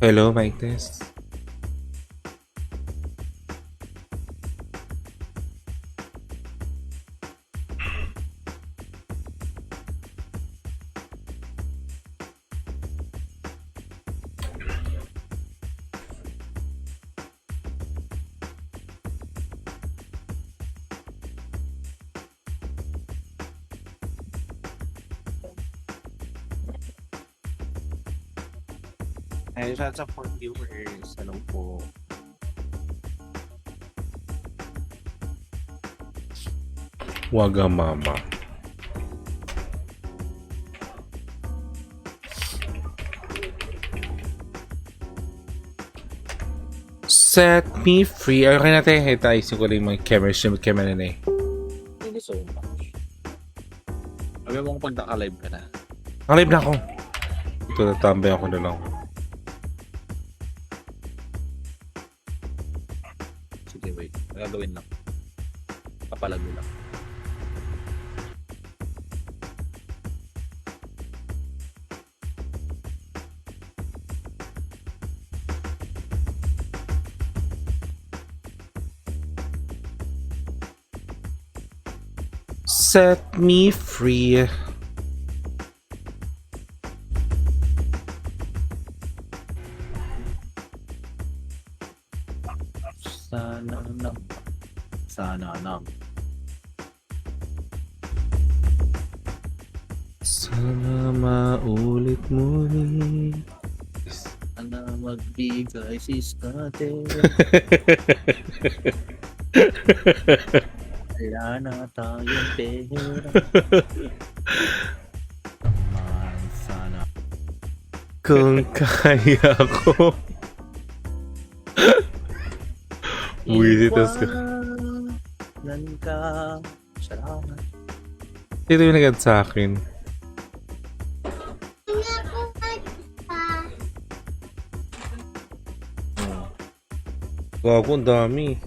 Hello, mic test. Ay, shout out for viewers. Hello po. Wagamama. Set me free. Okay natin. Ito ayusin ko lang yung mga camera na eh. Thank you so much. Sabi mo kung pag naka-live ka na. Nakalive na ako. Ito natambay ako na lang. Sige, wait. Gagawin lang. Papalago lang. Set me free. Sana lang. Sana lang. Sana maulit muli. Sana magbigay si Scotty. Wala na tayong pera. Naman sana. Kung kaya ko. Buwisit tas ka. Iwanan ka. Salamat. Ito yung nagad sa akin. Gago, ang dami.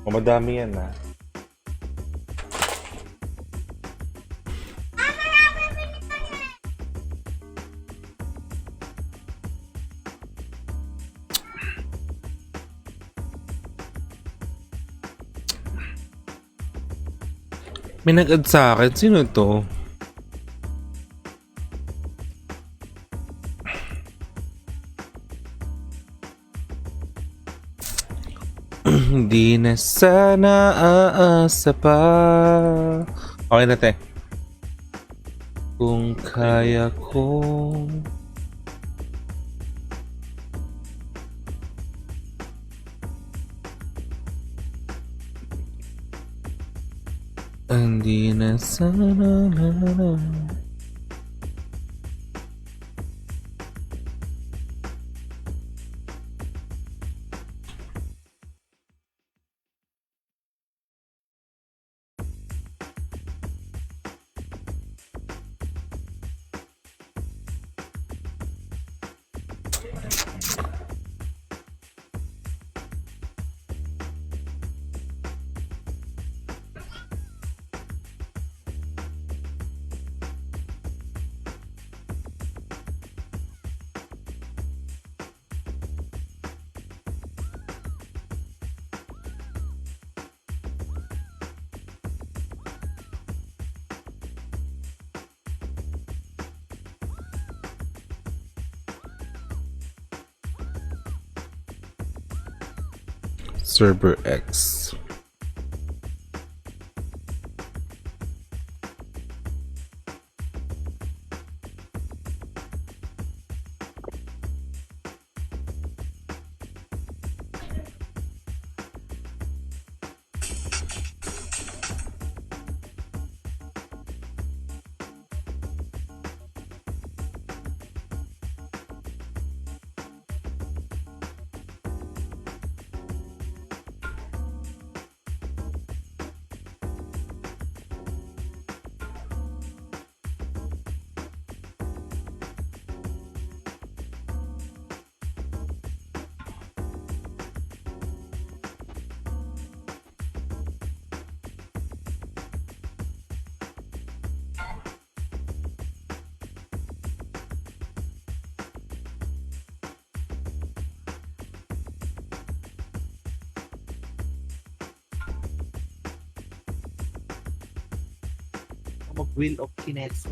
O, madami yan, ha? May nag-add sa akin. Sino to? Hindi na sana aasa pa. Okay na, te. Kung kaya kong hindi na sana Server X. mag-Wheel of Kinesu.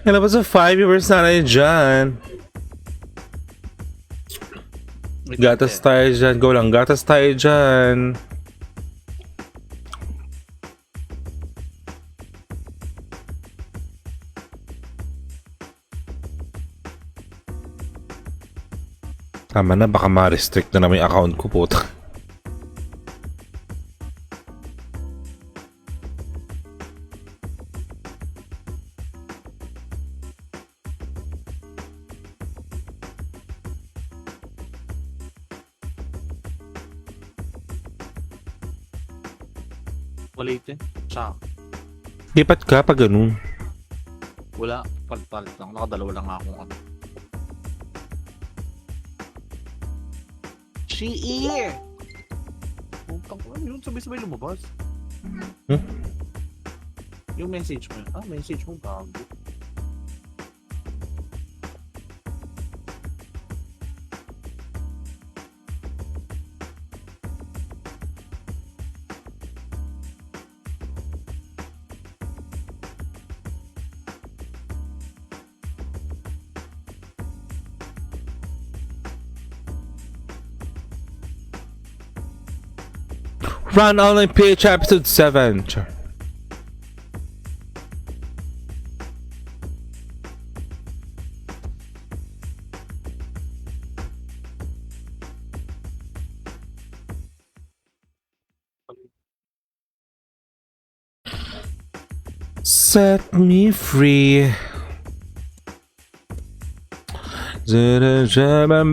Ano ba sa 5 viewers na tayo dyan? Gatas tayo dyan. Go lang. Gatas tayo dyan. Tama na. Baka ma-restrict na naman yung account ko, puta. Ulitin. Siya. Lipat ka pag ganun. Wala. Palit lang. Nakadalawa lang akong ano. Shii! Puntang ko. Ano yun? Sabay-sabay lumabas. Hmm? Yung message mo. Message mo bago. Run Online PH episode 7. Char. Set me free.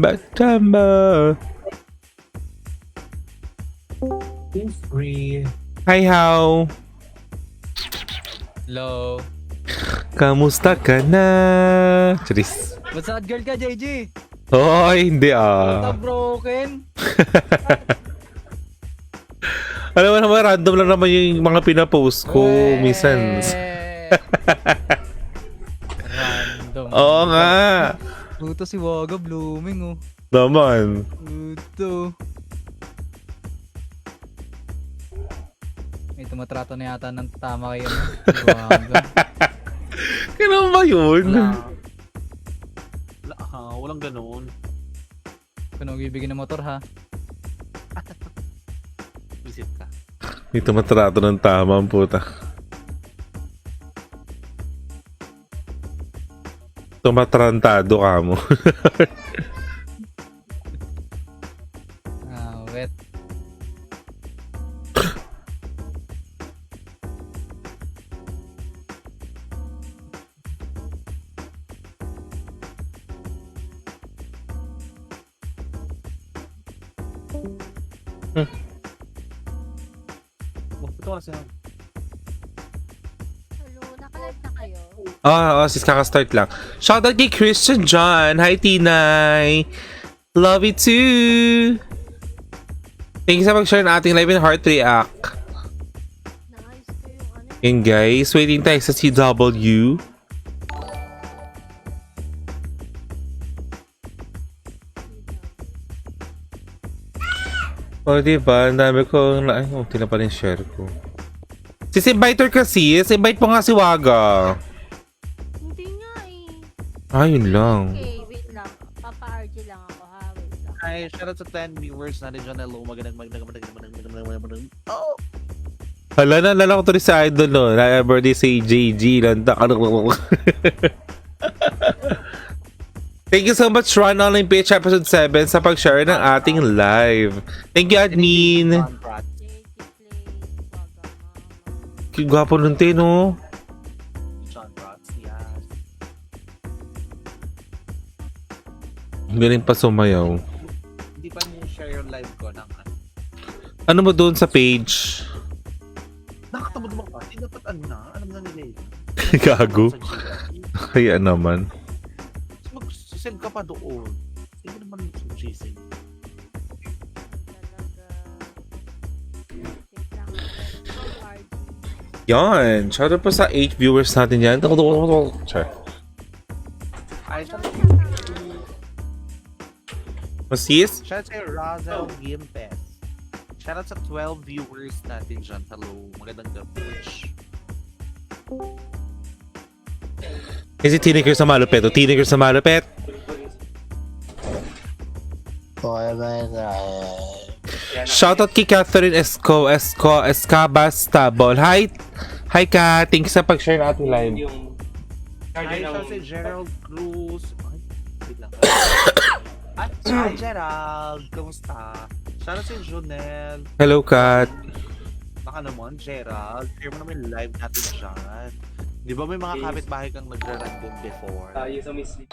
September. Free. Hi, how? Hello. Kamusta ka na? Charis. Ba't sad girl ka, JJ? Oh, hindi Puta broken. Alam mo naman, random lang naman yung mga pinapost ko. Minsan. Random. Oo nga. Puto si Waga blooming oh. Naman. Puto. May tumatrato na yata ng tama kayo. Si Waga. Kailan ba yun? Walang ganoon. Kung bibigyan ng motor ha. Visit ka. May tumatrato ng tama ang puta. Tumatrantado ka mo. Wet. Ito kasi na. Hello, naka-live na kayo? Sis, kaka-start lang. Shoutout kay Christian John. Hi, Tinay. Love you too. Thank you sa mag-share ng ating live and heart react. Naayos ko yung ano. And guys, waiting tayo sa CW. Oh, diba? Ang dami ko na... Ay, unti na pala yung share ko. Sis-inviter ka sis. Invite mo nga si Waga. Hindi nga eh. Yun lang. Okay, wait lang. Papa-RG lang ako ha. Wait lang. Hi, shout out sa 10 viewers natin dyan. Hello, magandang. Oh! Hala, naalala ko to rin sa idol, no? Na birthday si JG. Landa. Thank you so much, Run Online PH episode 7 sa pag-share ng ating live. Thank you, admin. JG Play, Waga Mama. Gwapo nun, te, no? John Prats, yes. Galing pa sumayaw. Hindi pa niyo share yung live ko ng ano. Ano mo doon sa page? Nakatamad mo ka. Hindi dapat ano na. Alam na nila yun. Gago. Sa GC. Kaya naman. Mag-send ka pa doon. Hindi naman mag-send. Yan. Shoutout po sa 8 viewers natin yan. Char. Ay, Masis? shoutout sa Razel Gimpes. Shoutout sa 12 viewers natin dyan. Hello, magandang gabi. Kasi teenager sa malupet. O teenager sa malupet. Shoutout kay Catherine Escabastabol. Hi ka. Thank you sa pag-share na ating live. Hi, shoutout sa Gerald Cruz. Ay, wait lang. Hi, Gerald. Kamusta? Shoutout sa Jonel. Hello, Kat. Baka naman, Gerald. Share mo naman yung live natin dyan. Di ba may mga kapitbahay kang nagra-random before? Yung sa Miss Lee.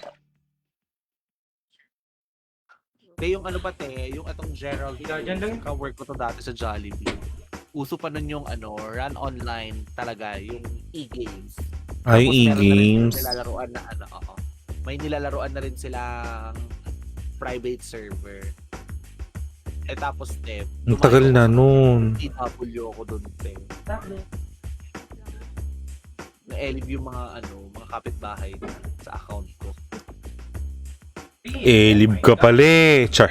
Kaya yung ano pati, yung atong Gerald, Dyan lang. ka-work ko to dati sa Jollibee. Uso pa nun yung ano, run online talaga, yung e-games. Ay, Tapos meron na rin e-games. Nilalaroan na ano, oo. May nilalaroan na rin silang private server. Eh tapos, Ang tagal na nun. DW ako dun, na-elib yung mga ano, mga kapitbahay sa account ko. Lib ka pala. Char.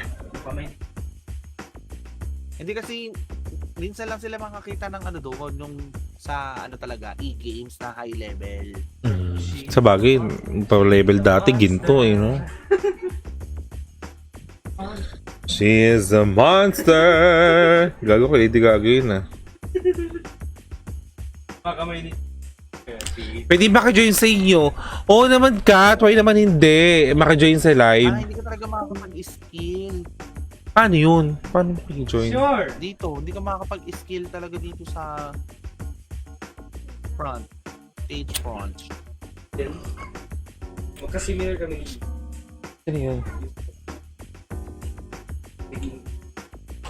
Hindi kasi minsan lang sila makakita ng ano doon, yung sa ano talaga, e-games na high level. Sa bagay, pa-level dati, ginto eh, no? She is a monster! Gago ko, Lady Gaga yun ah. Baka may Pwede maka-join sa inyo. Oo naman, Kat. Why naman hindi? Maka-join sa live. Hindi ka talaga makakapag-skill. Paano yun? Paano maka-join? Sure. Dito, hindi ka makakapag-skill talaga dito sa front. Stage front. Magka-similar kami. Ano yun?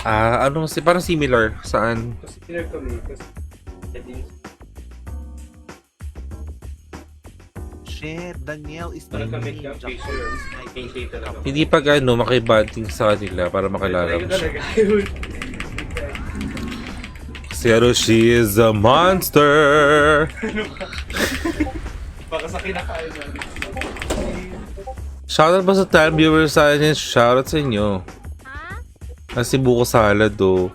Ano si parang similar saan? Magka-similar kami. Shit, Daniel is Parang my kami name. ka, Jacob picture. is my Painting talaga. Hindi pag makibanding sa kanila para makilala mo siya. Kasi she is a monster! Baka sa kinakain namin. Shoutout ba sa 10 viewers sa akin? Shoutout sa inyo. Ha? Kasi buko salad oh.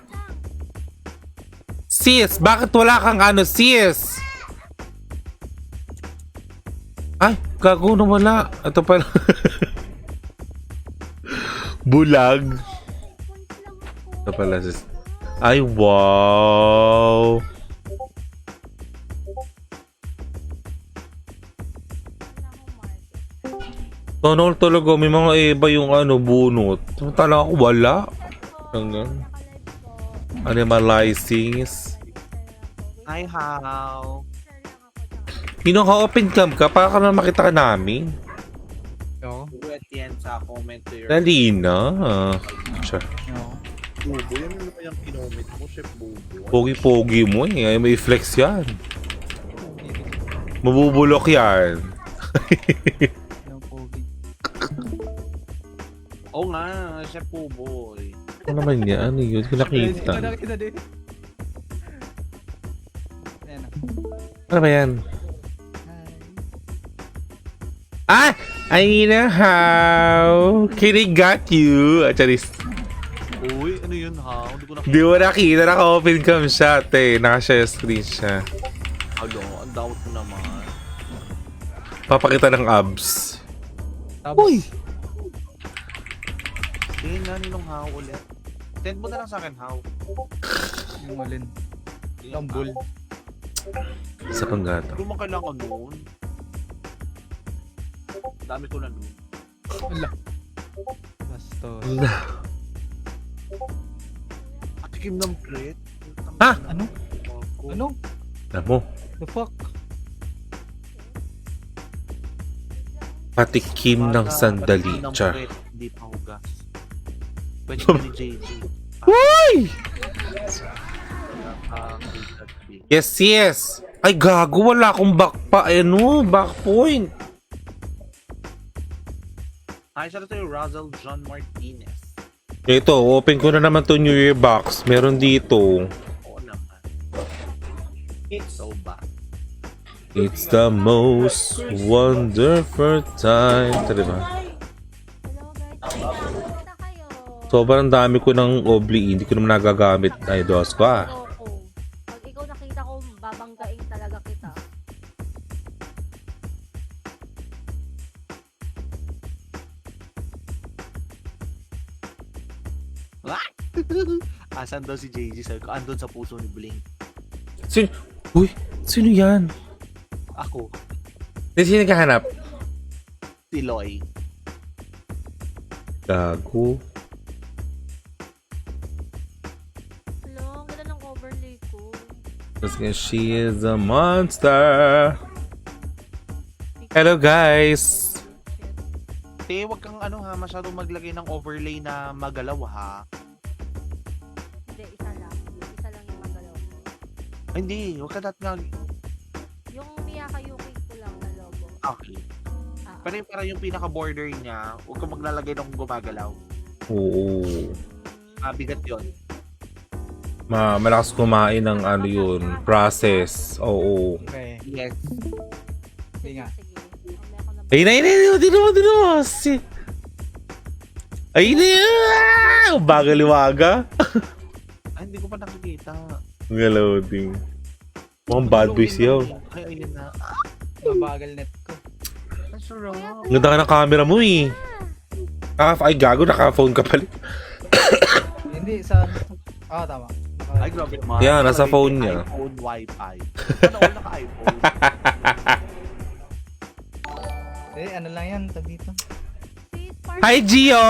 Sis, bakit wala kang ano, sis? Ay, gago na wala. Ito pala. Bulag. Ito pala sis. Ay, wow. Tonol talaga, may mga iba yung ano, bunot. Tala ako, wala. Hanggang animalizings. Hi, how? Pino ka open cam ka para ka na makita ka namin. Yo. Duet yan sa comment to your Dali na. Siya. Yo. Bubo. Yan ano pa yung kinomit mo, Chef Bubo. Pogi-pogi mo eh. Ay, may flex yan. Mabubulok yan. Yung pogi. Oo nga, Chef Bubo. Ano naman yan? Ano yun? Hindi ko nakita. Nakita din. Ayan na. Ano ba yan? Hi. Ah! I know how. Kidding got you. Charis. Uy, ano yun, how? Hindi ko nakita. Di mo nakita. Naka-open cam siya. Naka-share screen siya. Alo, ang doubt ko naman. Papakita ng abs. Tabs. Uy! Tingin nga ninong how ulit. Send mo na lang sa akin, how. Yung malin. Lambol. Isa pang gato. Lumakal lang ako noon. Dami ko na noon. Wala. Bastos. Atikim ng plate. Ha? Ano? Ano? Alam mo, The fuck? patikim ng sandali. Patikim ng Char. plate, hindi pa hugas. Pwede pa ni JJ. Uy! Nakakagulat din. Yes, yes! Ay, gago. Wala akong back pa. Ano? Back point. Hi, shout out to Razel John Martinez. Ito, open ko na naman to New Year box. Meron dito. Oo naman. So ba? It's the most wonderful time. Ito, diba? Hello guys. Kumusta kayo? Sobrang dami ko ng obli. Hindi ko naman nagagamit. Ay, dos ko ah. Oo. Pag ikaw nakita ko, babanggaing talaga kita. Asan daw si JG? Sabi ko, andun sa puso ni Blink. Sino? Uy, sino yan? Ako, Sino naghahanap? si Loy. Gago. Hello, ang ganda ng overlay ko. Kasi she is a monster. Hello guys. Te, wag kang masyadong maglagay ng overlay na magalaw ha. Hindi, isa lang. Isa lang yung magalaw ko. Ay, hindi, wag ka Yung Miyaka Yuki ko lang na logo. Okay. Pero yung parang yung pinaka-border niya, huwag kang maglalagay ng gumagalaw. Oo. Mabigat yun. Malakas kumain ng ano yun. Process. Oo. Okay. Yes. Sige nga. Sige. Mamaya ko na Ayun na, ayun na. Ayun na yan. Bagal-liwaga. Ay, hindi ko pa nakikita. Loading. Mukhang bad boy siya. Ay, ayun na. Mabagal net ko. Ang sarap. Ang ganda ka ng camera mo eh. Ay, gago. Naka-phone ka pala. Hindi, sa... Ah, tama. Ay, grabe naman. Yeah, nasa phone niya. iPhone Wi-Fi. Ano all naka-iPhone? Ano lang yan, tag dito. Sis, party. Hi, Gio!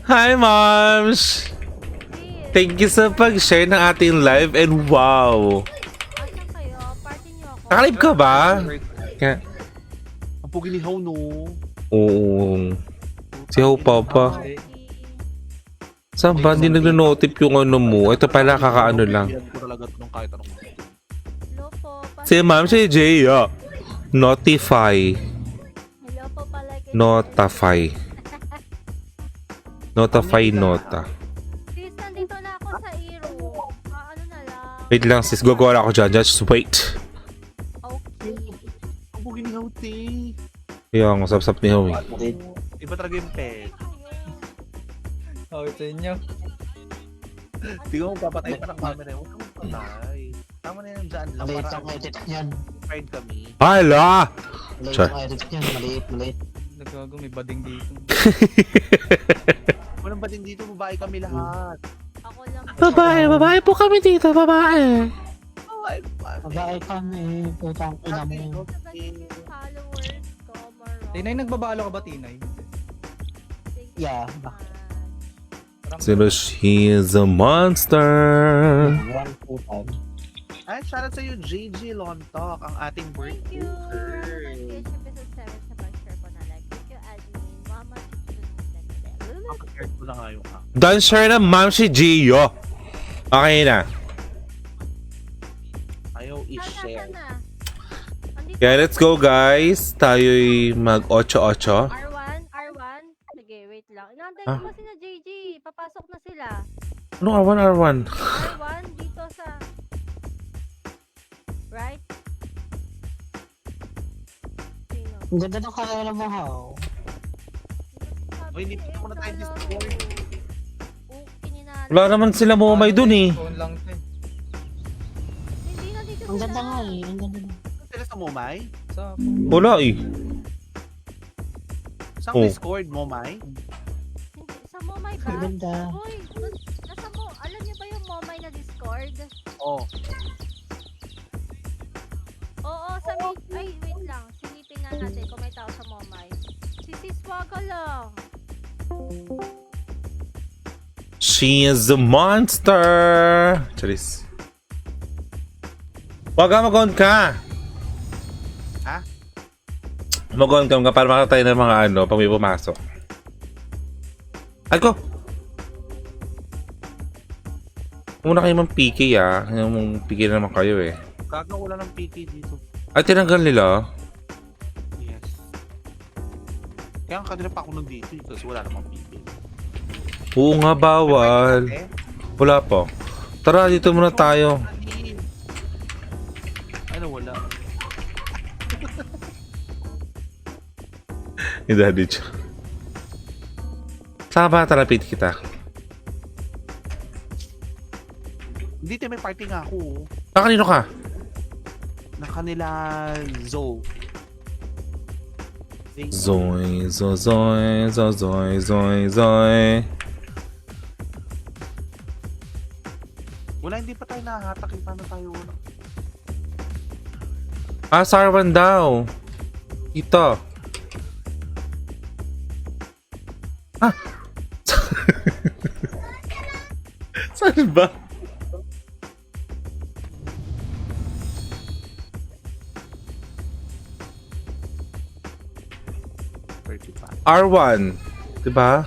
Hi, moms! Sis, Thank you sa pag-share ng ating live and wow! asan kayo? Party niyo ako. Nakalive ka ba? Kaya, Ang pugi ni How, no? oo. Si Ho Papa. Hindi. Saan ba? Hindi nag-notif yung ano mo. Ito pala kakaano lang. Yan ko talaga nung kahit anong Hello po. Si ma'am si Jay, notify. Hello po pala kay Notify. Notify nota. Sis, nandito na ako sa Iro. Ano na lang. Wait lang sis, gagawa ako dyan. Just wait. Okay. Ang pugi ni How, te. Yung sap-sap ni Howie. Iba talaga yung pet. Oh, sa inyo. Hindi ko magpapatay pa ng camera. Huwag kang magpatay. Tama na yan dyan lang. Maliit Para ang edit niyan. friend kami. Hala! Maliit Sure. ang edit niyan. Maliit. Nagkago, may bading dito. Walang ba din dito? Babae kami lahat. Ako lang. Babae po kami dito, babae. Ay, Babae kami. Putang ina mo. Followers ko, Maro. Tinay, nagbabalo ka ba, Tinay? Yeah. Parang- Zero, she is a monster. One putang. Ay, shoutout sa'yo, JJ Lontok, ang ating Thank you. birthday. Episode 7 sa pag-share ko na like. Thank you, admin. Mama, Ang prepared ko na nga yung app. Done share na ma'am si Gio. Okay na. Ayaw i-share. Okay, let's go guys. Tayo'y mag 8-8. R1? Sige, wait lang. Inaantay Ah. ko kasi na JJ. Papasok na sila. Ano R1? R1 dito sa... Right? Sino? Ang ganda ng camera mo, How. Oy, hindi pa ako na tayo Discord. Wala naman sila mumay dun eh. Phone lang, te. Hindi na dito Ang sila. ganda nga eh. Ang ganda. Sila sa Momay? Sa Wala eh. Sa Oh. Discord, Momay? Hindi, sa Momay ba? Ang ganda. Uy, nasa mo, alam niyo ba yung Momay na Discord? Oh. Oo, sa ay, wait lang. Silipin na natin kung may tao sa Momay. Si Siswaga lang. She is a monster. Charis. Wag ka mag-on ka. Ha? Mag-on ka para makatay ng mga ano pag may pumasok. Alko! Muna kayo mang PK ah. Yung PK na naman kayo eh. Gago wala ng PT dito. Ay, tinanggal nila. Yes. Kaya ang kanila pa ako nandito eh, kasi wala namang PT. Oo nga, bawal. Eh, Wala pa. Tara, dito muna tayo. Ni Daddy Cho. Saan ba talapit kita? Dito may party nga ako. Kanino ka? Na kanila Zoe. Zoy, zoy, zoy, zoy, zoy, zoy. Wala, hindi pa tayo nahahatak. Paano tayo? Ah, Sarwan daw. Ito. Ah. Saan ba? R1. Diba?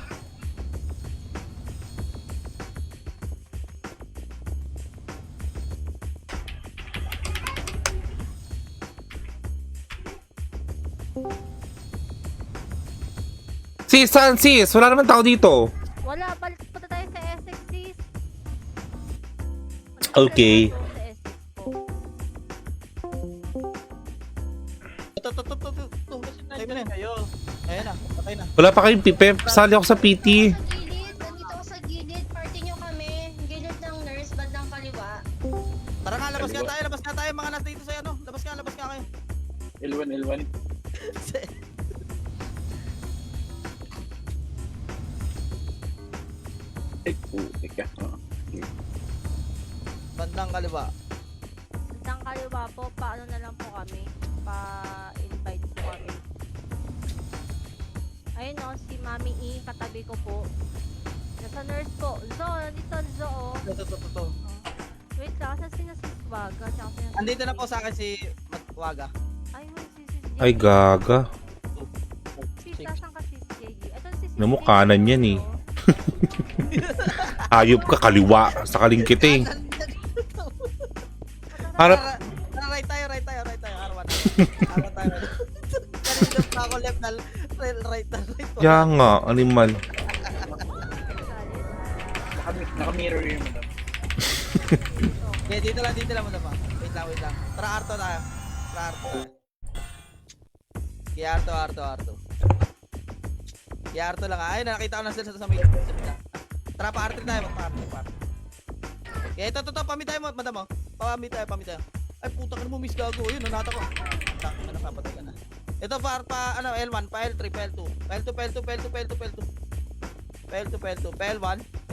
Sis, saan sis? Wala naman tao dito. Wala, balik punta tayo sa Essex, sis. Okay. Sa Essex po. Tayo na kayo. Ayan na, patay na. Wala pa kayong pipe. Sali ako sa PT. Sa gilid, nandito ako sa gilid. Party nyo kami. Gilid ng nurse, bandang kaliwa. Tara nga, labas nga tayo. Mga nasa dito sa ano. Labas nga kayo. L1. Ay, putik ka. Bandang kaliwa. Bandang kaliwa po, paano na lang po kami? Pa-invite po kami. Ayun o, si Mami E, katabi ko po. Nasa nurse po. Zo, nandito Zo. Ito. Wait lang, saan sina si Swaga? Tsaka sina si Andito na po sa akin si Matwaga. Ay, wait, si Sis Ay, gaga. Sis, saan ka Sis JG? Ito si Sis Namu, JG, kanan yan eh. oh. Ayop ka, kaliwa. Sa kalingkit eh. Harap. Tara, right tayo. Arwan tayo. Kanina pa ako left na right. Kaya nga, animal. Naka-mirror yung madam. Okay, dito lang muna pa. Wait lang. Tara, Arto tayo. Kaya Arto. Kaya Arto lang. Ay, nakita ko na sila sa may. Tara, pa-Arto tayo. Pa-Arto. Kaya ito, pamit tayo, madam. Pamit tayo. Ay, putang ina mo, miss gago. Yun, nanata ko. Takot na, napapatay ka na. Ito, ano, L1, pa L3, pa L2. Pa L2. P1.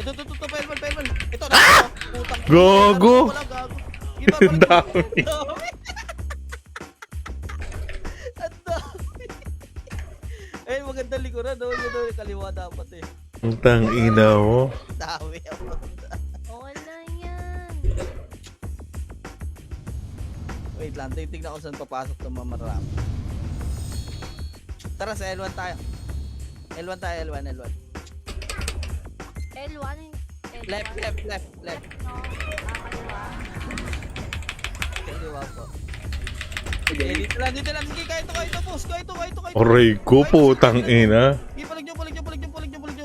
Ito, P1. Ito, putang. Gago. Wala, gago. Ang dami. Ang dami. Eh, magandang likuran. Yung kaliwa dapat eh. Ang tangina mo. Dami. Okay lang yan. Wait lang, titignan ko saan papasok itong mamarami. Tara, sa L1 tayo. L1. L1. Left. No, kaliwa. Kaliwa po. Eh, dito lang. Sige, kahit ito, boss. Kahit ito. Aray ko, putang ina. Ipalag nyo.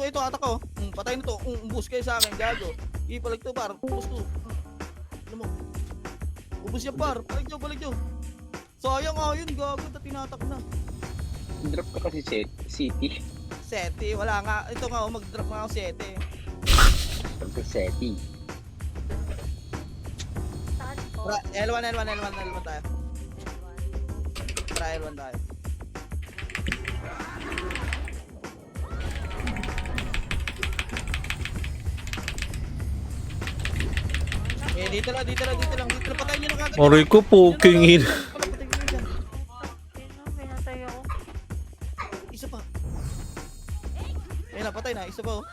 Ito, atak ko. Patay na to. Ubus kayo sa akin, gago. Ipalag to, par. Ubus to. Ano mo? Ubus yan, par. Palag nyo. Sayang nga yun, gago. Tinatak na. Drop ka kasi city. Seti, wala nga. Ito nga, mag-drop nga ako 7. Drop ka city. Saan po? L1 tayo. Tara, L1 tayo. Eh, dito lang. Patayin nyo na kagad. Aray ko, poking ina. Patayin nyo dyan. Pinatay ako. Isa pa. Ayun na, patay na. Isa pa, oh.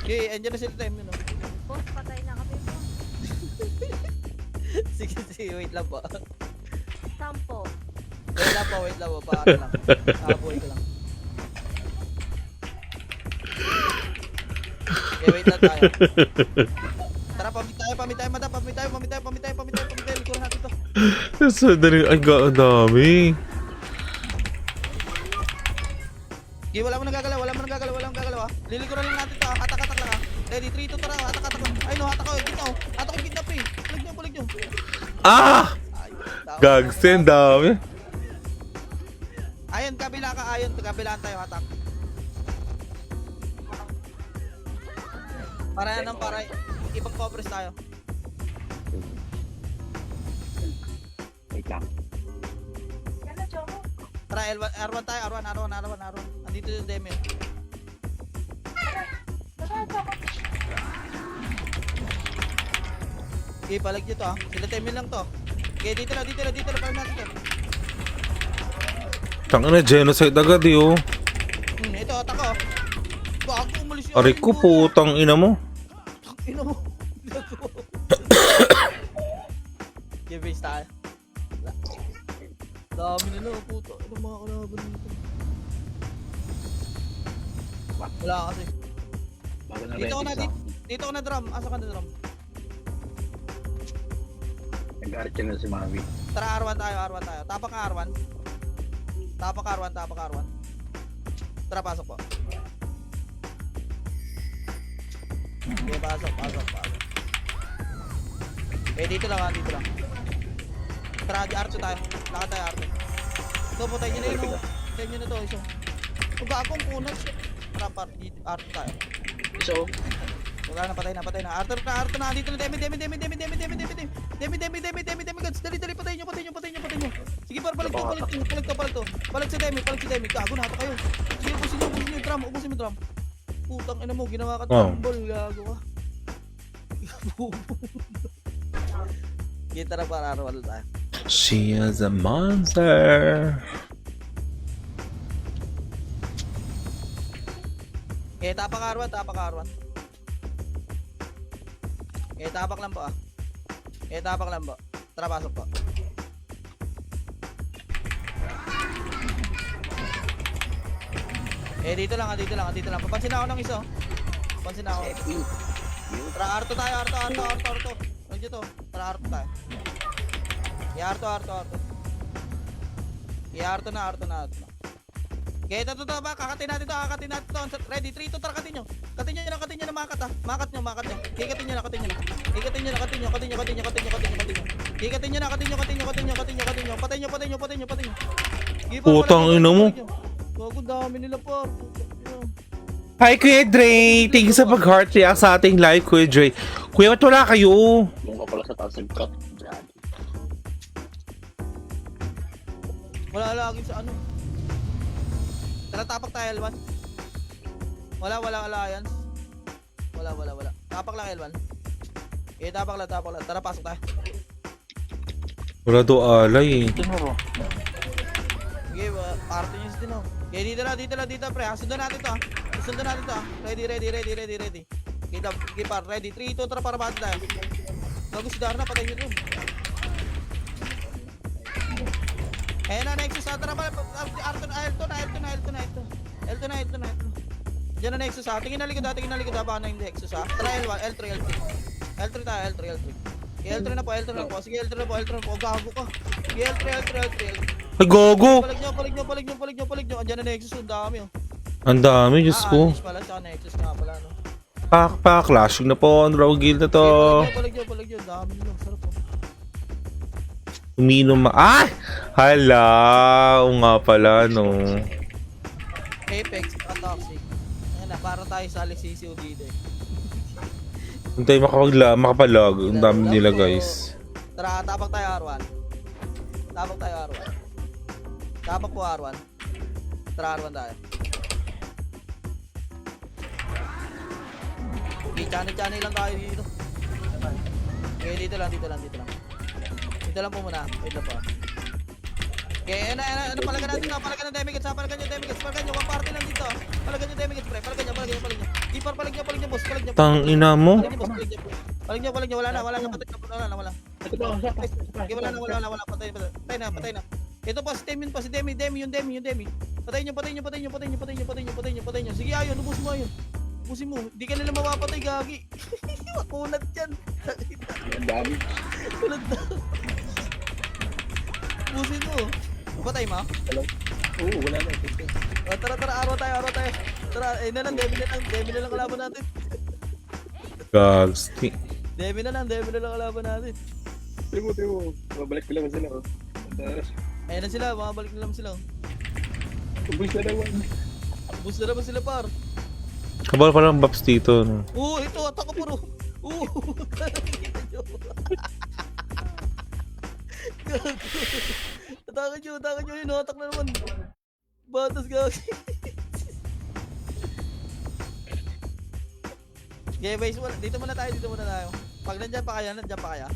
Okay, andyan na sila time yun, oh. Boss, patay na kami po. Sige, wait lang po. Sampo. Wait lang po. Paano lang. Nakabuhay ko lang. Okay, wait lang tayo. Tara, pamit tayo, madam. Pamit tayo. Likuran natin to. So, dali. Ay, ang dami. Okay, wala mo nang gagalaw, ah. Lilikuran lang natin to, ah. Hatak lang, ah. Ready, 3, 2, tara, hatak. Ay, no, hatak ko, gitna, oh. Hatak ko, gitna, pre. Pulig nyo. Ah! Ay, tama. Gagsen, dami. Ayun, kabila ka, ayun. Kabilaan tayo, hatak. Para yan ang para ipag-coverage tayo. Wait lang. Tara, R1 tayo, R1. Andito yung demi. Okay, palag nyo to ah. Sila temin lang to. Okay, dito lang, palag natin to. Tangin na, genocide agad yo. Ito, atak ko. Bago umalis yung Aray ko, putang ina mo. Ino mo. Give base tayo. Dami na lang, puto. Ano mga kalaban dito? Wala kasi. Bago na Dito ko na, ready dito ko na drum. Asa ka na drum? Nag-art ka na si Mami. Tara, R1 tayo. Tapak ka R1. Tara, pasok po. Okay, pasok. Eh, dito lang. Tara, R2 tayo. Lakad tayo, R2. Ito, putay nyo na yun. Putay nyo na to, iso. Kung akong punat, shit. Tara, R2 tayo. So, Wala na, patay na. R2 na, dito na, demi, guys. Dali, patay nyo. Sige, palag to. Palag sa demi. Gago na, kayo. Sige, ubusin mo drum. Putang ina mo, ginawa ka tumble, gago ka. Kita na para R1 tayo. She is a monster. Okay, tapak R1. Okay, tapak lang po ah. Tara, pasok po. Dito lang. Papansin ako ng isa. Tara, R2 tayo. Ano dito? Tara, R2 tayo. R2. R2 na. Okay, ito ba? Kakatin natin to. Ready, 3, 2, tara, katin nyo. Katin nyo na makat ha. Makat nyo. Katin nyo na. Katin nyo. Patay nyo. Putang ina mo. Gago, dami nila pa. Hi Kuya Dre! Thank you sa pag-heart react sa ating live, Kuya Dre. Kuya, ba't wala kayo? doon ka pala sa taas nag-cut. Wala lagi sa ano. Tara, tapak tayo, L1. Wala alliance. Wala. Tapak lang, L1. Tapak lang. Tara, pasok tayo. Wala daw alay eh. Sige, party news din oh. Okay, dito pre. Sundan natin to. Ready. Okay, par. Ready. 3, 2, tara, para bati tayo. Bago si Darna, patay nyo dun. Ayan na, Nexus. Tara pa. L2 na. Diyan na Nexus ha. Tingin na likod ha. Baka na yung Nexus ha. Tara, L1, L3 tayo, L3. L3 na po. Sige, L3 na po. Gago ka. Sige, L3. Ay, gogo! Palig nyo. Andiyan na Nexus. Ang dami oh. Ang dami, Diyos ko. Nexus pala. Tsaka Nexus nga pala no. Clashing na po. Ang raw guild na to. Palig nyo. Ang dami nyo. Sarap oh. Uminom Ay! Hala! O nga pala, no. Apex, toxic. Ayan na, para tayo sa Alisisio dito eh. Kung tayo makapalag, ang dami nila guys. Tara, tapak tayo R1. Tapak po R1. Tara, R1 tayo. Okay, channel lang tayo dito. Okay, dito lang. Dito lang po muna. Wait lang po. Okay, ano palagan natin na? Palagan ng damage. Palagan nyo. Kung party lang dito. Palagan nyo damage, pre. Palagan nyo. Deeper, palag nyo, boss. Palag nyo. Tang ina mo. Palag nyo. Wala na. Wala. Okay, wala na. Patay na. Ito pa, si Demi. Yung Demi. Patay nyo. Sige, ayun. Ubusin mo. Hindi ka nila mapapatay, gagi. Makunat yan. Ang dami. Kulat na. Ubusin mo. Patay mo? Oo, wala na. Tara, araw tayo. Tara, na lang, Demi na lang kalaban natin. Gags. Demi na lang kalaban natin. Timo. Mabalik ko lang sila. Oh. Ayun na sila, makabalik na lang sila. Ubus na naman. Ubus na naman sila par. Kabal pa lang Babs dito. No? Ito, atak ko puro. Kita nyo. Gago. Atakan nyo yun, atak na naman. Batas gagi. Okay, base, dito muna tayo. Pag nandyan pa kaya.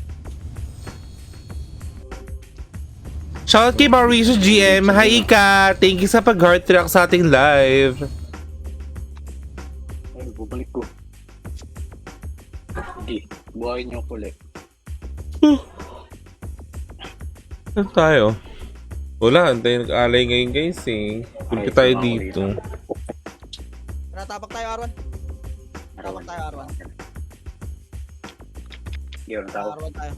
Shoutout kay Mauricio GM. Hi Ika! Thank you sa pag-heart react sa ating live. Ay, bubalik ko. Hindi, buhayin niyo ako ulit. Ano tayo? Wala, antayin nag-alay ngayon guys eh. Punta tayo dito. Tara, tapak tayo, Arwan. Tapak tayo, Arwan. Yun, tawag. Arwan tayo.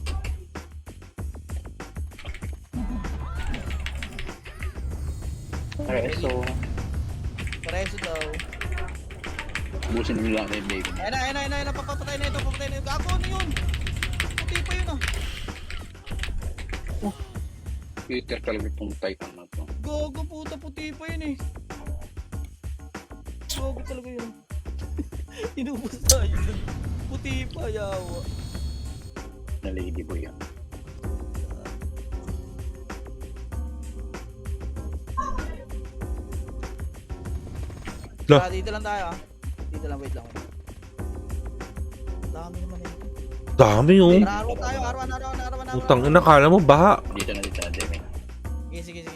Reso. Pareso daw. Busin nyo lang yung bacon. Ayun na. Papatay na ito. Gago, ano yun? Puti pa yun ah. Twitter talaga itong Titan na to. Gago, puti pa yun eh. Gago talaga yun. Inubos tayo dun. Puti pa, yawa. Na ladyboy yan. Lah. Dito lang tayo ah. Dito lang, wait lang. Dami naman eh. Dami oh. Tara, Arwan. Utang ina, kala mo baha. Dito na dito, Demi. Sige.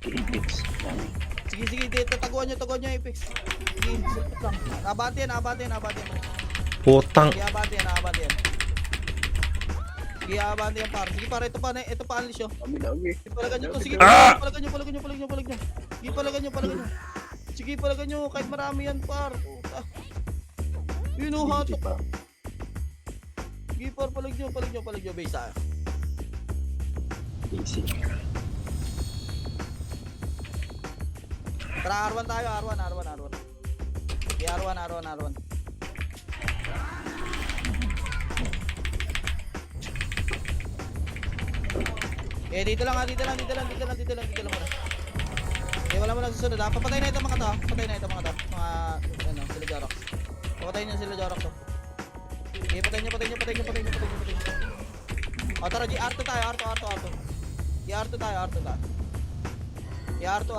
Philippines. Dami. Sige, dito. Taguan nyo, Apex. Sige, silpot lang. Abante yan. Putang. Sige, abante yan. Sige, abante yan, par. Sige, par, ito pa, unleash oh. Dami. Sige, palagan nyo to. Sige, Ah! palagan nyo. Sige, palagan nyo. Sige, palagan nyo. Kahit marami yan, par. Puta. Yun oh, hatok. Pa. Sige, par, palag nyo. Base tayo. Easy. Tara, Arwan tayo. Sige, Arwan. Dito lang muna. Wala mo lang susunod ha. Papatay na ito mga to. Mga, sila Jorox. Papatayin nyo sila Jorox oh. Patayin nyo. O tara, Arto tayo. I-Arto tayo. I-Arto.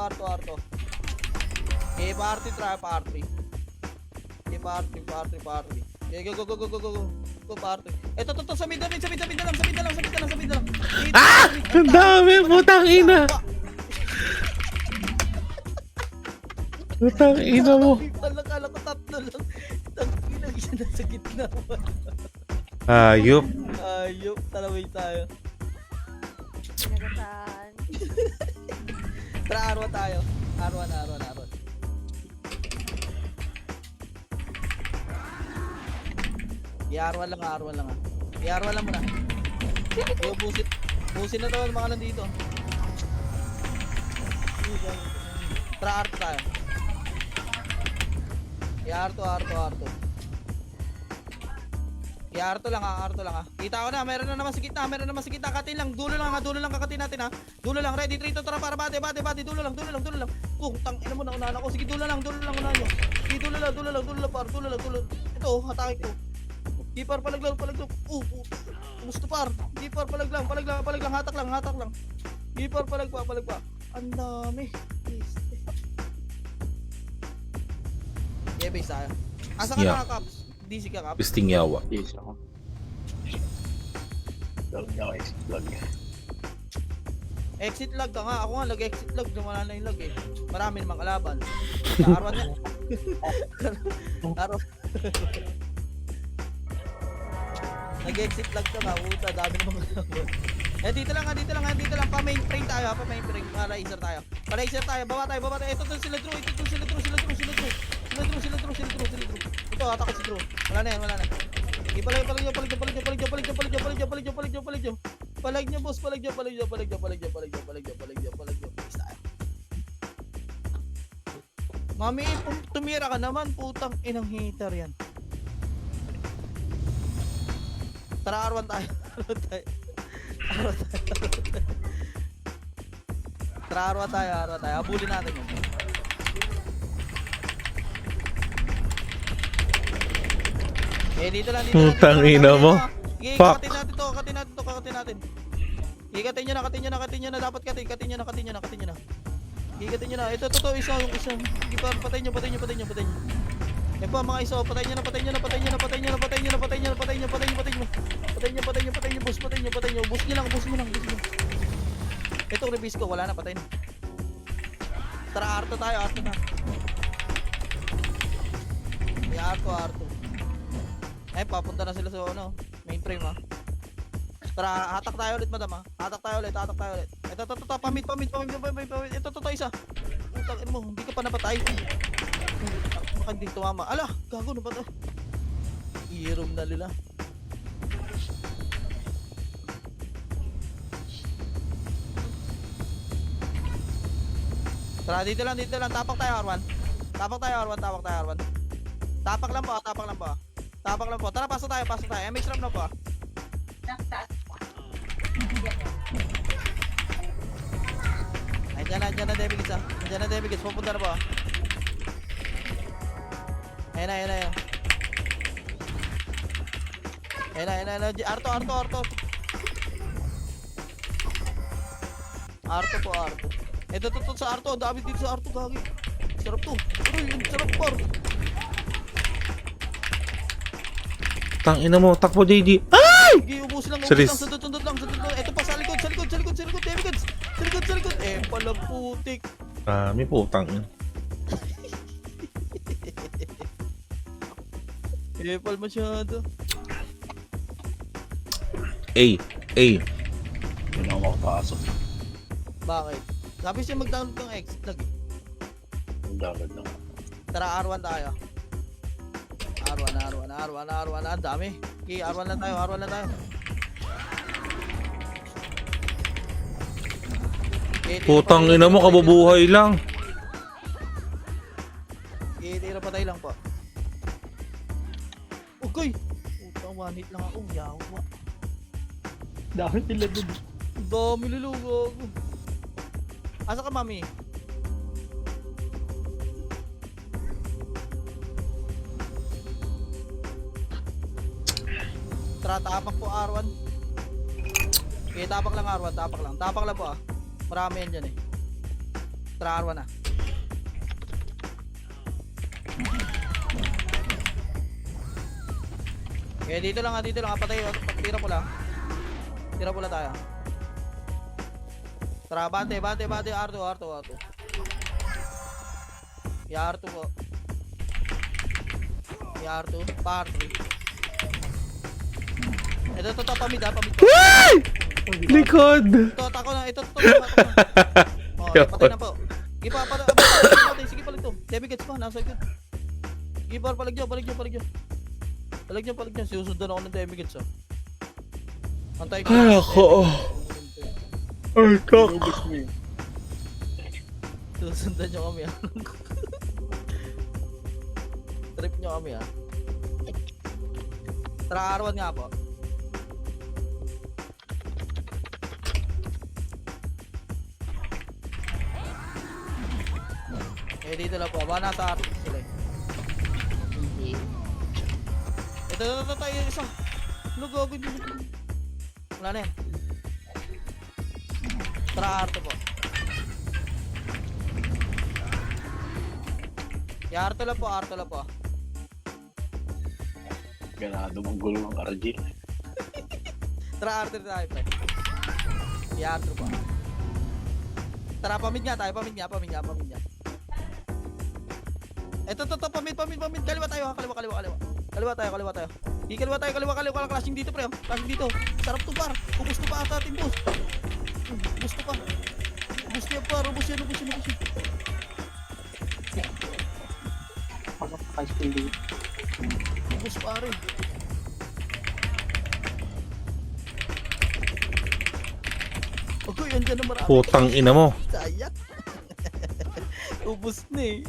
Pa-R3. Go, pa-R3. Ito, sa mid lang. Ah! Ang dami, putang ina. Putang ina mo. Kala ko tatlo lang. Tangina, isa na sa gitna. Ayop. Ayop, talaway tayo. Pinagatan. Tara, Arwan tayo. Arwan. I-Arwan lang. I-Arwan lang muna. Yo, busin na daw ang mga nandito. Tara, Arto tayo. I-Arto. I-Arto lang ha. Kita ko na, meron na naman sa gitna. Katin lang, dulo lang kakatin natin ha. Dulo lang, ready, trito, tara para bate, dulo lang. Tang ina mo na unahan ako. Sige, dulo lang unahan nyo. Sige, dulo lang, par. Ito, hatake ko. Gipar, palaglang. Gusto par. Gipar, palaglang. Hatak lang. Gipar, palagpa. Ang dami. Yeah, base tayo. Asa ka Yeah. na, Caps? DC ka, Caps? Pisting yawa. Yes, ako. Lag. Exit lag ka nga. Ako nga, exit lag. Wala na yung lag eh. Marami namang kalaban. Arwan yan. Arwan. Nag-exit lag ka nga. Puta, dami namang kalaban. Dito lang. Pa-main frame tayo. Para-racer tayo. Baba tayo. Ito sila Drew. Ito, atak si Drew. Wala na yan. Palag nyo, boss. Palag nyo. Please tayo. Mami, tumira ka naman. Putang inang hater yan. Tara, Arwan tayo. Tara, arwa tayo. Abulin natin yun. Dito lang. Putang ina mo. Sige, Fuck. kakatin natin. Sige, katin nyo na. Dapat katin nyo na. Sige, katin nyo na. Ito, isa. Sige, patayin nyo. Eh pa, mga iso, patayin nyo na. Boss, patayin nyo lang. Ito, release ko, wala na, patayin. Tara, arto na. Arto. Eh, papunta na sila sa mainframe ha. Tara, hatak tayo ulit, madam ha. Hatak tayo ulit. Ito, pamit. Ito, isa. Putang ina mo, hindi ka pa napatay. Baka hindi tumama. Ala, gago na ba ito? I-room na nila. Tara, dito lang. Tapak tayo, Arwan. Tapak lang po. Tara, pasok tayo. MX RAM na po. Andiyan na Demigids. Pupunta na po. Ayun na. Arto. Arto po. Ito sa Arto. Ang dami dito sa Arto, gagi. Sarap to. Uy, ang sarap po. Tang ina mo, takbo JD. Sige, ubus lang. Serious? Sundot lang. Ito pa sa likod. Demigids. Sa likod. Eh, pala putik. May putang ina. Pal masyado. A. Hindi na ako makapasok. Bakit? Sabi siya mag-download ng X. Download na. Tara, R1 tayo. R1. Ang dami. Okay, R1 lang tayo. Okay, Putang ina mo, kabubuhay lang. tira patay lang po. Okay. Putang, one hit lang ako. Yawa. Dami nila dun. Dami lulugo. Asa ka, mami? Tara, tapak po R1. Okay, tapak lang R1. Tapak lang po ah. Marami yan dyan eh. Tara, R1 na. Okay, dito lang. Patay. Tira pula tayo. Tara, bante. Arto. Yarto po. Par 3. Ito, pamid ko. Likod! Ito, tako na. Oh, patay na po. Sige pa, sige palag to. Demigids pa, nasa likod. Sige pa, palag nyo. Sinusundan ako ng Demigids oh. Antay ko. Ay, ako. Ay, kak. Susundan nyo kami ah. Trip nyo kami ah. Tara, R1 nga po. Dito lang po. Baka nasa R2 sila eh. Ito, tayo isa. Lugo. Wala na yan. Tara, R2 po. R2 lang po. Ganado mong gulo ng RG. Tara, R2 tayo pre. R2 po. Tara, pamid nga tayo. Ito, pamid. Kaliwa tayo ha. Kaliwa tayo. Kaliwa tayo. Clashing dito pre. Clashing dito. Sarap to par. Ubus to pa ata ating boss. Ubus to pa. Ubus niya par. Ubus yan. Pagkakaskin din. Ubus pare. Okay, andyan na marami. Putang ina mo. Sayang. Ubus na eh.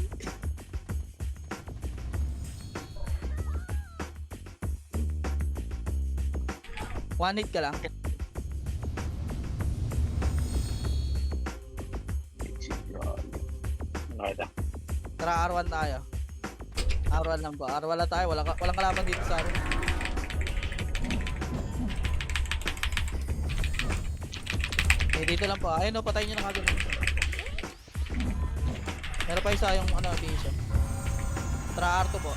One hit ka lang. Nakita. Tara, R1 tayo. R1 lang po. R1 lang tayo. Walang kalaban dito sa amin. Eh, dito lang po. Ayun o, patayin nyo na kagad. Meron pa isa yung ano, division. Tara, R2 po.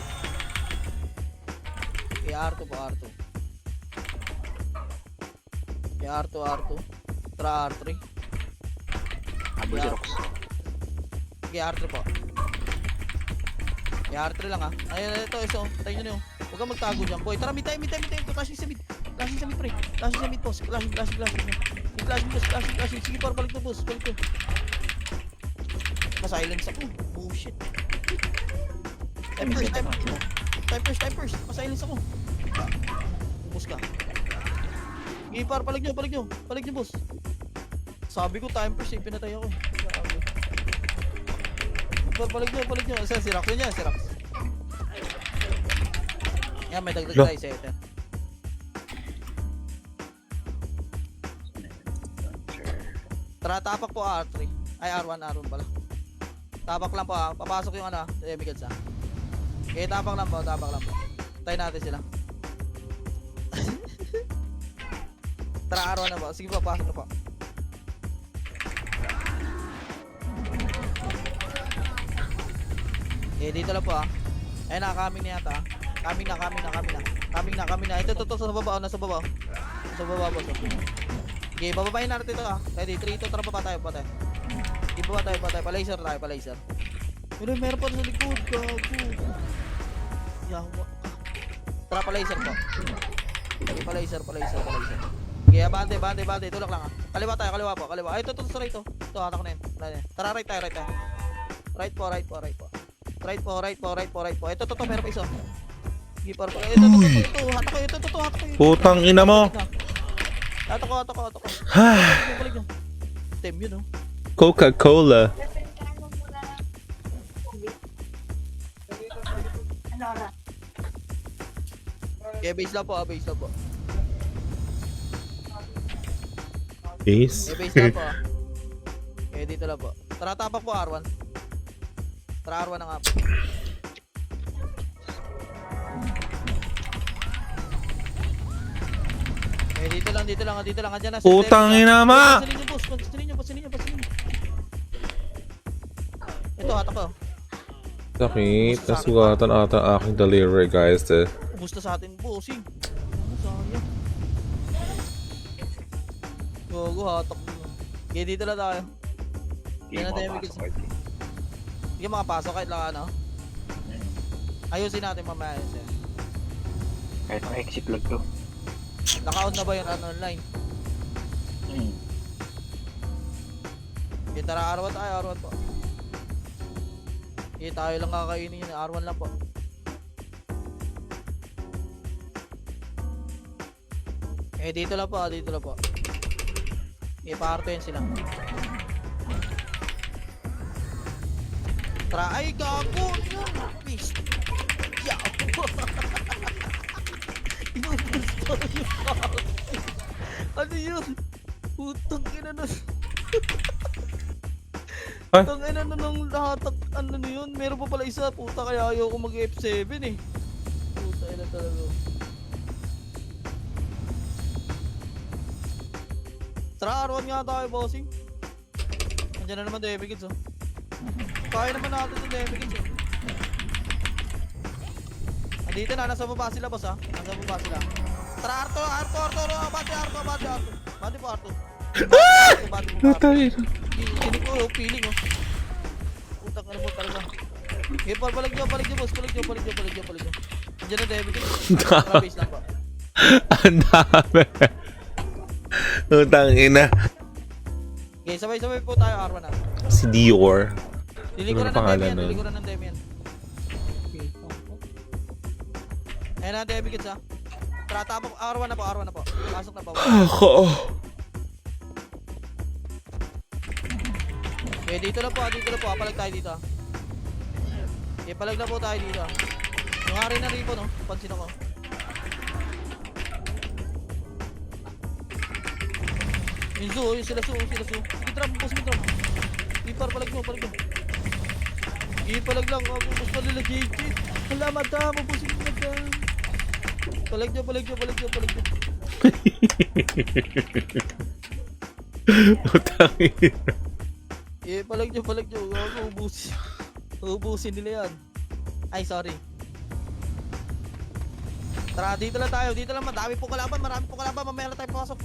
Okay, R2 po, R2. Okay, R2, R2. Tara, R3. Abo si Rox. Okay, R3 po. Okay, R3 lang ha. Ayun, ito, iso. Patayin nyo na yun. Huwag kang magtago dyan, boy. Tara, mid tayo. Flashing sa mid. Flashing sa mid, pre. Flashing sa mid, boss. Flashing. Flashing. Sige, balik na, boss. Balik na. Masilence ako. Oh, shit. Time first. Masilence ako. Boss ka. Sige, balik nyo, boss. Sabi ko, time first, pinatay ako. Balik nyo. Si Rox yun yan, si Rox. Yan, may dagdag tayo sa ito. Tara, tapak po R3. Ay, R1 pala. Tapak lang po ha. Papasok yung ano, demigods ha. Okay, tapak lang po. Tayo natin sila. Tara, R1 na po. Sige po, pasok na po. Okay, dito lang po ha. Ayun na, coming na yata ha. Coming na. Ito, sa baba, nasa baba. Nasa baba, boss. Okay, bababayin natin ito ha. Ready, 3, 2, tara pa tayo. Iba tayo. Pa-laser. Meron pa sa likod. Gago. Yawa ka. Tara, pa-laser po. Pa-laser. Okay, bante. Tulak lang ha. Kaliwa po. Ay, ito, sa right to. Ito, hatak na yun. Tara, right tayo. Right po. Right po. Ito, meron pa isa. Sige, parang. Ito, hatak ko. Putang ina mo. Hatak ko. Balik nyo. Tem yun, oh. Coca-Cola. Okay, base lang po. Base? Base lang po. Okay, dito lang po. Tara, tapak po R1. Tara, R1 na nga po. Okay, dito lang. Andyan na. Putang ina ma. Pasilin nyo. Ito, hatak ko. Sakit. Nasugatan ata aking delivery, guys. Kumusta sa atin, bossing? Sayang. Gogo, hatak mo. Okay, dito lang tayo. Hindi Yan ang mo demigods. makapasok. Hindi makapasok kahit lang ano. Ayusin natin mamaya. Kahit exit lang to. Naka-on na ba yung online? Okay, tara, R1 po. Okay, tayo lang kakainin yun. R1 lang po. Eh, dito lang po. Okay, pa-R2 yun sila. Tara, ay, gago! Peace! Yaw! Inubusto yung kakao. Ano yun? Putang ina na. Ay? Putang ina na nung lahatak. Ano na yun? Meron pa pala isa. Puta, kaya ayaw ko mag F7 eh. Puta ina talaga. Tara, R1 nga tayo, bossing. Nandiyan na naman demigods oh. Kaya naman natin yung demigods oh. Dito na, nasa baba sila, boss ha. Tara, Arto. Bati po, Arto. Natay. Hindi ko yung feeling oh. Putang ano mo talaga. Okay, balik nyo, boss. Balik nyo. Diyan na, David. Tara, base lang po. Ang dami. Putang ina. Okay, sabay po tayo, R1 na. Si Dior. Lilikuran Ano ng pangalan Demian, nun? lilikuran ng Demian. Ayan na, Demian ha. Tara, tapos R1 na po. Pasok na po. Ako. Okay, dito na po. Palag tayo dito. Okay, palag na po tayo dito. Yung hari na ribbon, no? Pansin ako. Yung sila su. Sige, drop. Ipar, palag nyo. Ipalag lang. Ubus pa nila JJ. Hala, madam. Ubusin mo, madam. Palag nyo. Utang ina. Palag nyo. Ubusin nila yan. Ay, sorry. Tara, dito lang tayo. Madami po kalaban. Mamaya na tayo pasok.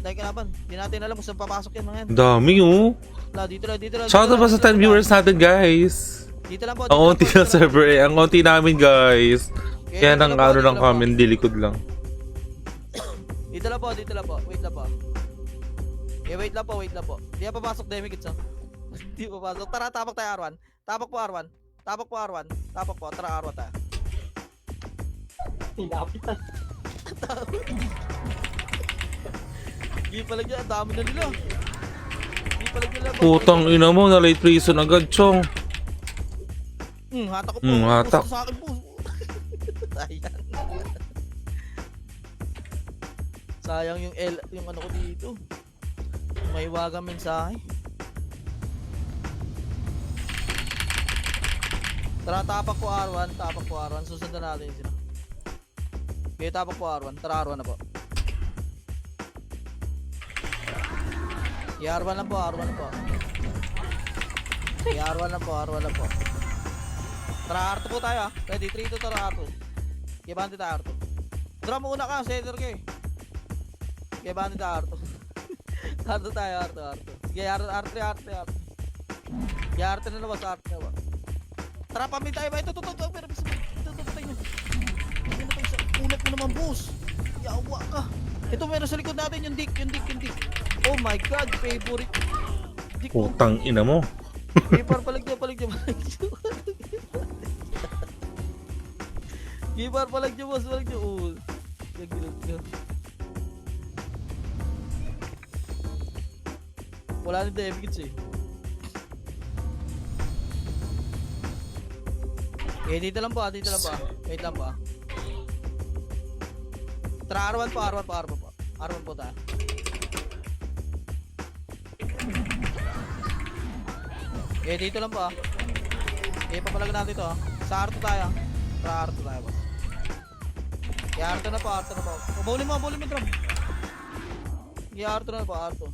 Dahil kalaban. Hindi natin alam kung saan papasok yan mga yan. Dami oh. Dito lang. Shoutout pa sa 10 viewers natin, guys. Dito lang po. Ang onti na server eh. Ang onti namin, guys. Kaya nang ano lang kami, dilikod lang. Dito lang po. Wait lang po. Wait lang po. Di pa papasok, Demigits, ha? Di pa papasok. Tara, tapak tayo, Arwan. Tapak po, Arwan. Tara, Arwan tayo. Tinapitan. Di palag nyo, ang dami na nila. Putang ina mo, na late prison agad, chong. Hatak ko po. Hatak. Gusto sa akin po. Sayang yung ano ko dito. May wagang mensahe. Tara, tapak po R1. Susundan natin sila. Okay, tapak po R1. Tara, R1 na po. R1 lang po. R1 lang po. Tara, R2 po tayo, ha. Ready, 3, 2, tara, R2. Okay, bante tayo, R2. Tara, muna ka, setter ka eh. Okay, bante tayo, R2. R2 tayo, R2. Sige, R3. Okay, R3 na naman, Tara, pamit tayo ba? Ito, pero patay nyo. Ulat mo naman, boss. Yawa ka. Ito, meron sa likod natin yung dick. Oh my god, favorite. Dick mo. Putang ina mo. Palag nyo. Gipar, palag nyo, boss. Oh, gagilot nyo. Wala ni Demigits eh. Dito lang po. Wait lang po. Tara, R1 po tayo. Dito lang po. Papalag natin ito. Sa R2 tayo. Tara, R2 tayo, boss. R2 na po. Bully mo, drum. R2 na po, R2.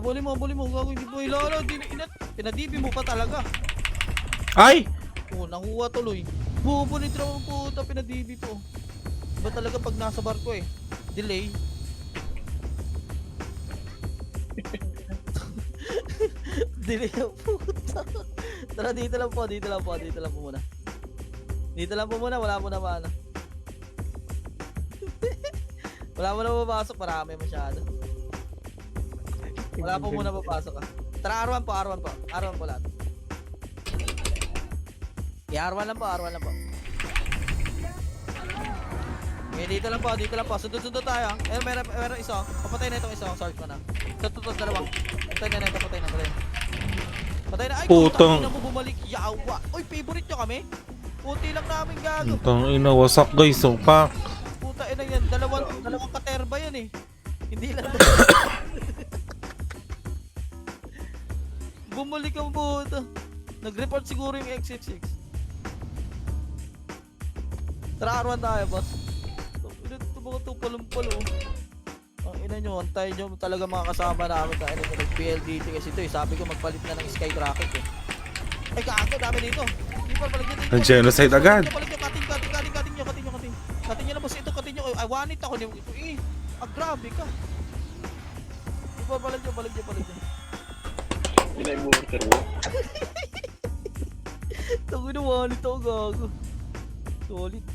Bully mo. Gagawin, hindi po ilala. Pinadibi mo pa talaga. Ay! Oh, nakuha tuloy. Bubunit raw ang puta, pinadibi po. Iba talaga pag nasa barko eh. Delay. Delay ang puta. Tara, dito lang po muna. Wala mo na maano. Wala mo na mapasok, marami masyado. Wala po muna papasok ah. Tara, R1 po lahat. R1 lang po. Dito lang po. Sundot tayo. Meron isa. Papatay na itong isa. Search mo na. Ito, dalawang. Patay na. Patay na. Ay, Putang. na mo bumalik. Yawa. Uy, favorite nyo kami? Puti lang namin gago. Putang ina, wasak guys, pak. Puta ina yan. Dalawang katerba yan eh. Hindi lang. Bumalik ang puta. Nag-report siguro yung X66. Tara, R1 tayo, boss. Ito mga tupalumpalo. Ang ina nyo, antay nyo talaga mga kasama namin tayo na nag-PLDT kasi ito eh. Sabi ko magpalit na ng Skyrocket eh. Ay, kaagad, dami dito. Hindi pa palag nyo. Ang genocide agad. Palag nyo, kating nyo. Kating nyo na, boss. Ito, kating nyo. Ay, wanit ako. Grabe ka. Hindi pa palag nyo. Sila yung water mo. Tango na, wanit ako, gago. Solid.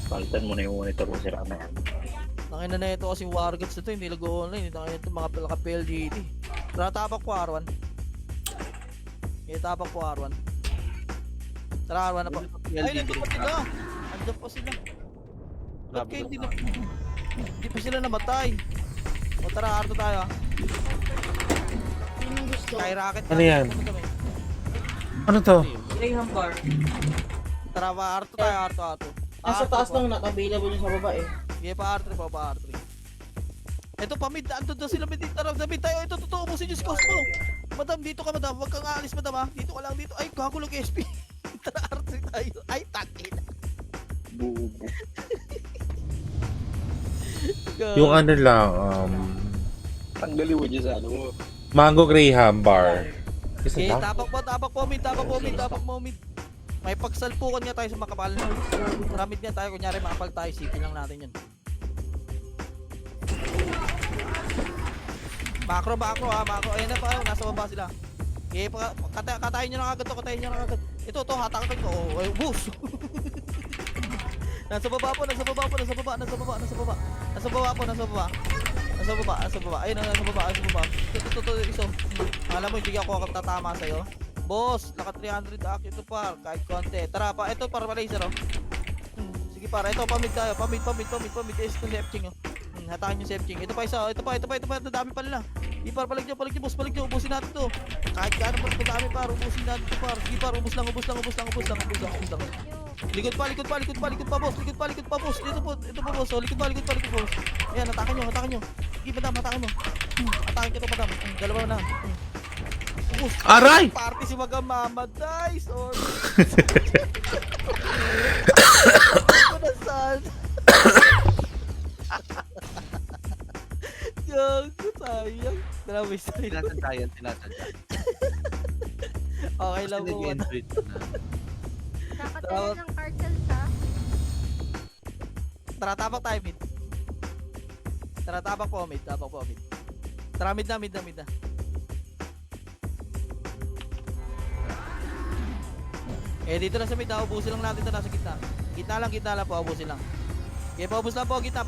Palitan mo na yung monitor mo, sira na yan. Nakina na ito kasi Wargats na ito, hindi nag-online. Nakina ito mga PLDT. Tara, tapak po R1. Tapak po R1. Tara, R1 na po. Ay, nandun pa sila. Andun pa sila. Ba't kayo hindi pa sila namatay? O tara, R2 tayo ah. Skyrocket. Ano yan? Ano to? Graham bar. Tara, R2 tayo, R2. Nasa taas lang, not available yung sa baba eh. Sige, pa R3. Ito, pamid, andun na sila, dito, tara, sabi tayo, ito, totoo mo si Diyos Cosmo. Madam, dito ka, madam, wag kang aalis, madam, ha? Dito ka lang, dito. Ay, gagulog SP. Tara, arte tayo. Ay, takin. Bubo. Yung ano lang, Tanggalin mo dyan sa ano mo. Mango Graham Bar. Isa Okay, lang? tapak po, mid. May pagsalpukan nga tayo sa makapal. Maramid nga tayo, kunyari makapal tayo, sipin lang natin yun. Macro ha, macro. Ayan na pa, nasa baba sila. Okay, katayin nyo na agad to, Ito, hatakan ko. Oh, ay, bus. Nasa baba po. Ayun, nasa baba. Ayun, nasa baba. Ito, iso. Alam mo, hindi ako tatama sa'yo. Boss, naka 300 aki ito par, kahit konti. Tara pa, ito para laser oh. Sige para, ito pamid tayo, pamid. Is to sepching oh. Hatakan yung sepching. Ito pa isa, ito pa, dami pa nila. Ipar, palag nyo, boss, ubusin natin to. Kahit gaano pa ito dami par, ubusin natin to par. Sige par, ubus lang. Likod pa, boss. Ito po, boss. Oh, likod pa, boss. Ayan, hatakan nyo. Sige, madam, hatakan mo. Hatakan ko to, madam. Dalawa na. Aray! Party si magamamatay, sorry. Saan? Gago, sayang. Grabe, sayang. Tinatandaan. Okay lang po. Nakatala ng cartel sa. Tara, tapak tayo, mid. Tapak po, mid. Tara, mid na. Dito na sa mid, ubusin lang natin ito nasa gitna. Gitna lang po, ubusin lang. Okay, paubos lang po, gitna.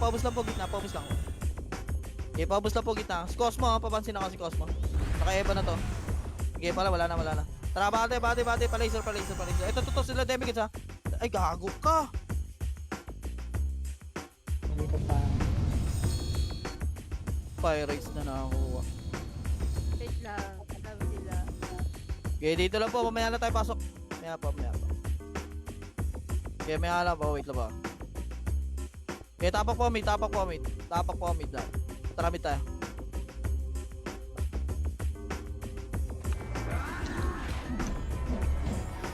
Okay, paubos lang po, gitna. Si Cosmo, papansin ako si Cosmo. Naka-eva na to. Okay, wala na. Tara, bate, pa-laser. Ito, totoo sila, demikids ha. Ay, gago ka. Dito pa. Fire race na nakakuha. Wait lang. Sabi nila. Okay, dito lang po, mamaya na tayo pasok. Maya pa. Okay, maya lang po, wait lang po. Okay, tapak po, mid lang. Tara, mid tayo.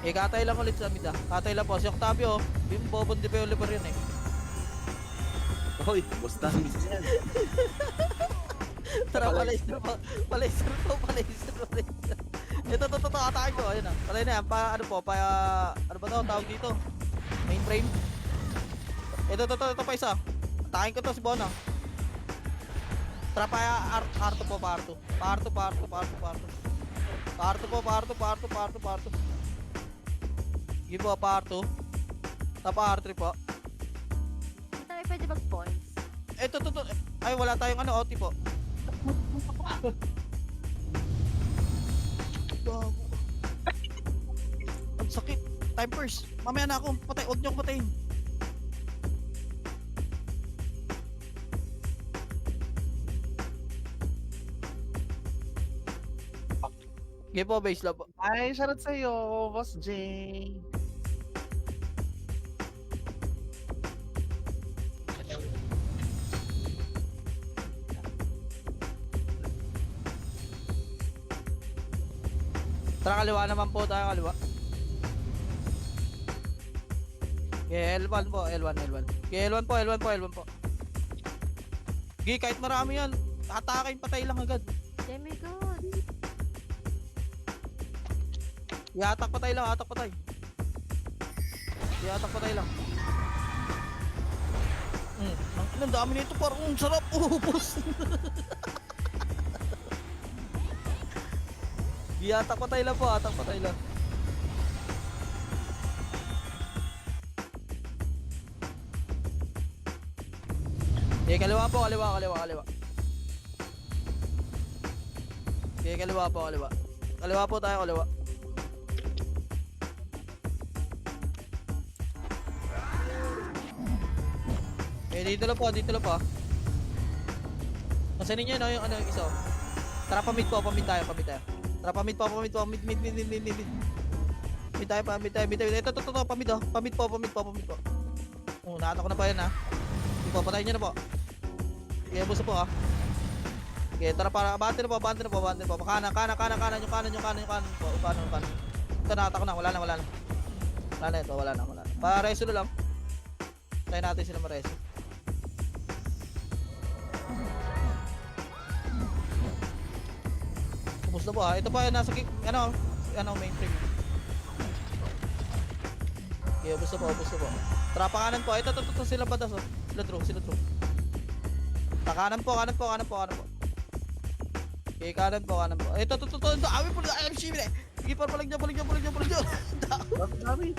Okay, katay lang ulit sa mid ah. Katay lang po, si Octavio, yung bobon developer yun eh. Hoy, boss na yan. Tara, palaser po. Ito, atake ko. Ayun na. Palay na yan. Ano ba to? Tawag dito. Mainframe. Ito pa isa. Atakin ko to si Bona. Tara pa, R2 po, Pa-R2. Sige po, Pa-R2. Tapa R3 po. Hindi tayo pwede mag-points. Ito. Ay, wala tayong OT po. Gago. Ang sakit. Time first. Mamaya na ako. Patay. Huwag niyo akong patayin. Sige po, base lang po. Ay, shoutout sa'yo, Boss J. Tara, kaliwa naman po tayo, kaliwa. Okay, L1 po, L1. Okay, L1 po. Okay, kahit marami yan, atake, patay lang agad. Demigod. Iatak patay lang. Ang dami nito, parang sarap, ubos. Iatak patay lang. Okay, kaliwa po. Okay, kaliwa po. Kaliwa po tayo, kaliwa. Okay, dito lang po. Masanin nyo yung ano yung isa. Tara, pamid tayo. Tara, pamid. Mid tayo. Ito, pamid oh. Pamid po. Oh, nakata ko na pa yan ha. Sige po, patayin nyo na po. Okay, buso po ha. Okay, tara para bante na po. Kanan po. Kanan. Ito nakata ko na, wala na. Wala na ito, wala na. Pareso na lang. Tayo natin sila mareso. Ubus na po ha. Ito pa yung nasa mainframe. Okay, ubus na po. Trapa kanan po. Ito, sila batas oh. Sila true. Kanan po. Okay, kanan po. Ito, awi po. I'm shiving eh. Sige, palag niya. Dami.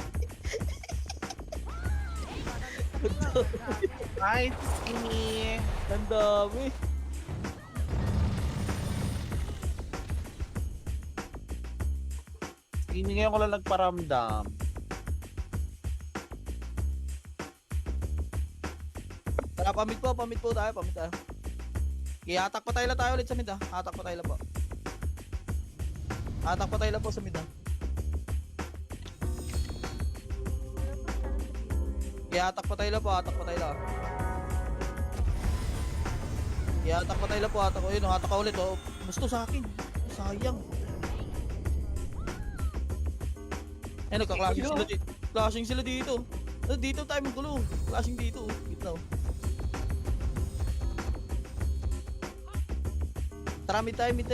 Ay, skinny. Ang dami. Skinny ngayon ko lang nagparamdam. Tara, pamit po tayo. Okay, hatak pa tayo ulit sa mid ha. Hatak pa tayo po sa mid ha. Okay, hatak pa tayo po. Hatak ko. Yun, hatak ka ulit oh. Gusto sa akin. Sayang. Eh, clashing sila dito. Dito tayo maggulo. Clashing dito. Gitna oh. Tara, mid tayo. Mid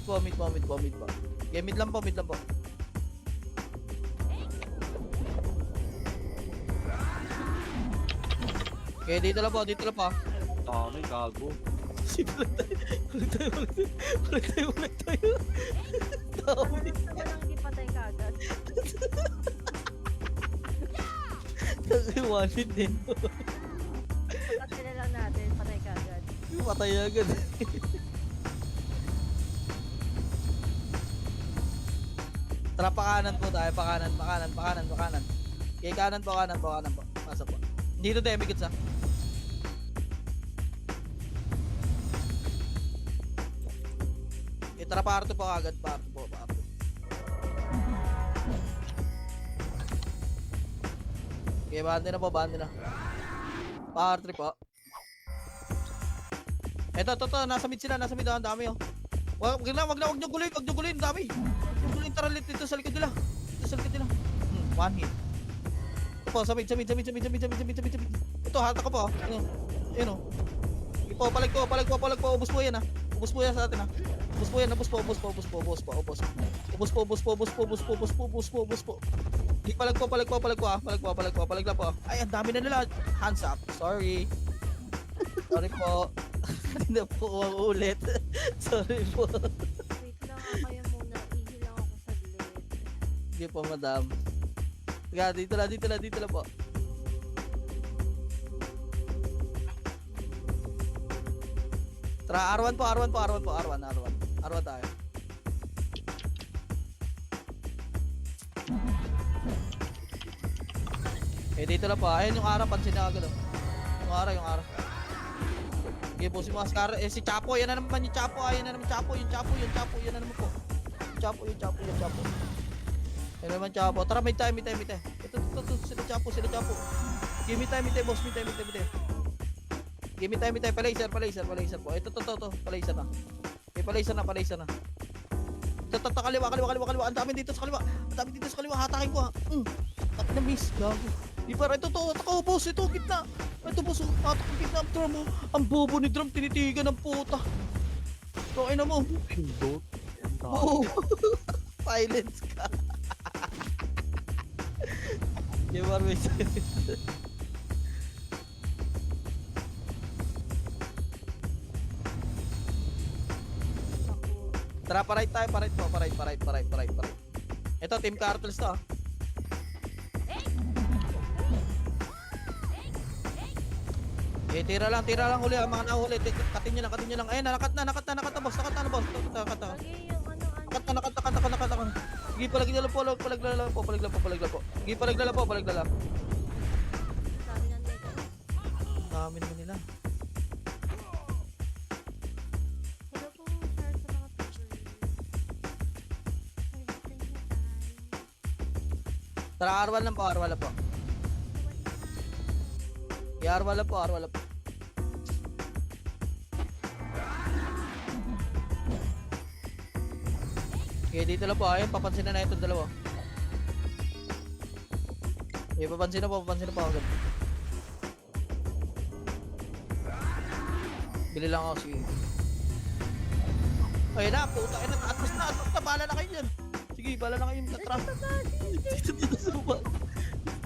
po. Okay, mid lang po. Okay, dito lang po. Dami, gago. Balik tayo. Dami. Ano naman ang di patay kagad? Iwanin din. Patay na lang natin, patay kagad. Patay agad. Tara, pakanan po tayo. Pakanan. Okay, kanan po. Pasa po. Dito tayo, bigit sa. Okay, tara, parto po agad. Parto. Okay, bande na. Parto po. Eto, nasa mid sila, ang dami oh. Wag niyo gulin, dami. Yung gulin taralit dito sa likod nila. One hit. Ito po, sa mid. Ito, hatak ko po. Ayun oh. Ipo, palag po. Ubus po yan sa atin ha. Ubus po. Palag po. Ay, ang dami na nila. Hands up. Sorry po. Hindi na po ulit. Sorry po. Wait lang kayo muna, easy lang ako saglit. Hindi po, madam. Teka, dito lang po. Tara, R1 tayo. Dito lang po. Ayun yung araw, pansin na agad. Yung araw. Okay po, si Mascara. Si Chapo, yan na naman yung Chapo. Yan na naman Chapo. Yan na naman po. Chapo. Yan naman Chapo. Tara, may time. Ito, sila Chapo. Give me time, boss. Give me time. Palaser po. Ito, palaser na. Okay, palaser na. Ito, kaliwa. Ang dami dito sa kaliwa. Hatakin ko ha. Tapos na miss. Gago. Ito, boss. Ito, gitna. Ito, boss. Hatak ang gitna ang drum mo. Ang bobo ni drum. Tinitigan ng puta. Ito, na mo. Pindot. Oo. Silence ka. Gimar may silence. Tara, pa-right tayo. Pa-right. Ito, Team Cartels to. Tira lang huli ang mga nahuli. Katin nyo lang. Ayun, nakat na boss. Nakat na. Lagi yung Nakat. Sige, palaglala po. Sige, palaglala po. sabi ng nega. Dami naman nila. Hello po, sir, sa mga favorite. Tara, R1 lang po. Okay, dito lang po. Ayun, papansin na itong dalawa. Okay, papansin na po agad. Bili lang ako, sige. Ayun na, puta, ayun na, atras na, bahala na kayo dyan. Sige, bahala na kayo, atras. Dito sa baba.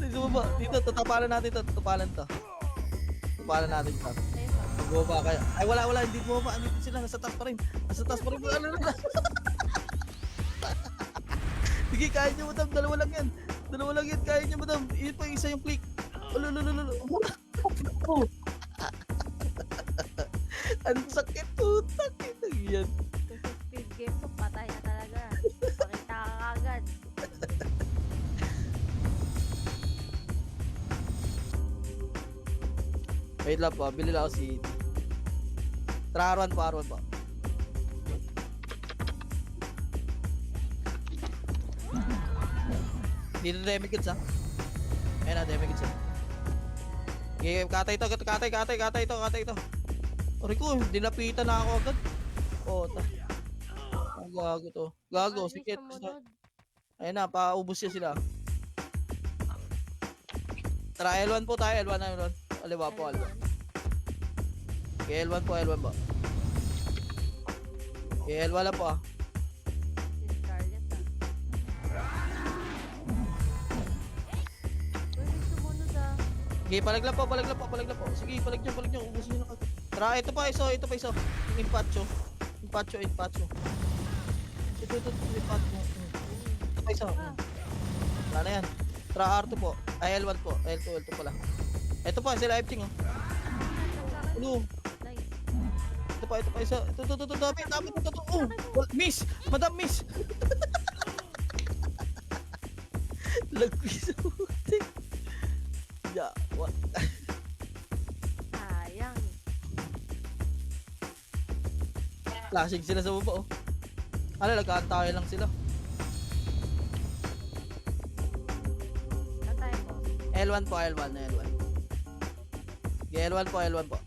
Dito sa baba, dito, tatapalan natin to. Tatapalan natin to. Magbaba kayo. Ay, wala, hindi bumaba, andito sila, nasa taas pa rin. Ano na. Sige, kaya nyo, madam, dalawa lang yan, kaya nyo, madam. Yun pa, isa yung click. Ululululul. Ang sakit, puta, yan. Kasi speed game to, patay na talaga. Pakita ka agad. Wait lang po, bili lang ako si... Tara, R1 po. Dito na demigits ha. Ayan na, demigits ha. Okay, katay ito. Ori ko, dinapitan na ako agad. Oh, ang gago to. Gago, Alis, sikit. sumunod. Ayan na, paubos niya sila. Tara, L1 po tayo, L1. Aliwa po, L1. Okay, L1 po. Okay, L1 lang po ah. Si Scarlett Uy, sumunod ah. Okay, palag po. Sige, palag nyo. Ubusin nyo na kagad. Tara, ito pa isa. Yung Impacho. Ito, Impacho. Ito pa isa. Wala na yan. Tara, R2 po. Ay, L1 po. L2 pala. Ito pa, sila Epting oh. Ano? Nice. Ito pa isa. Ito, dami. Oh, miss! Madam, miss! Lagpis. Yeah, what? Sayang. Flashing sila sa baba oh. Ano, nagkaantay lang sila. Tatay mo. L1 po. Okay, L1 po.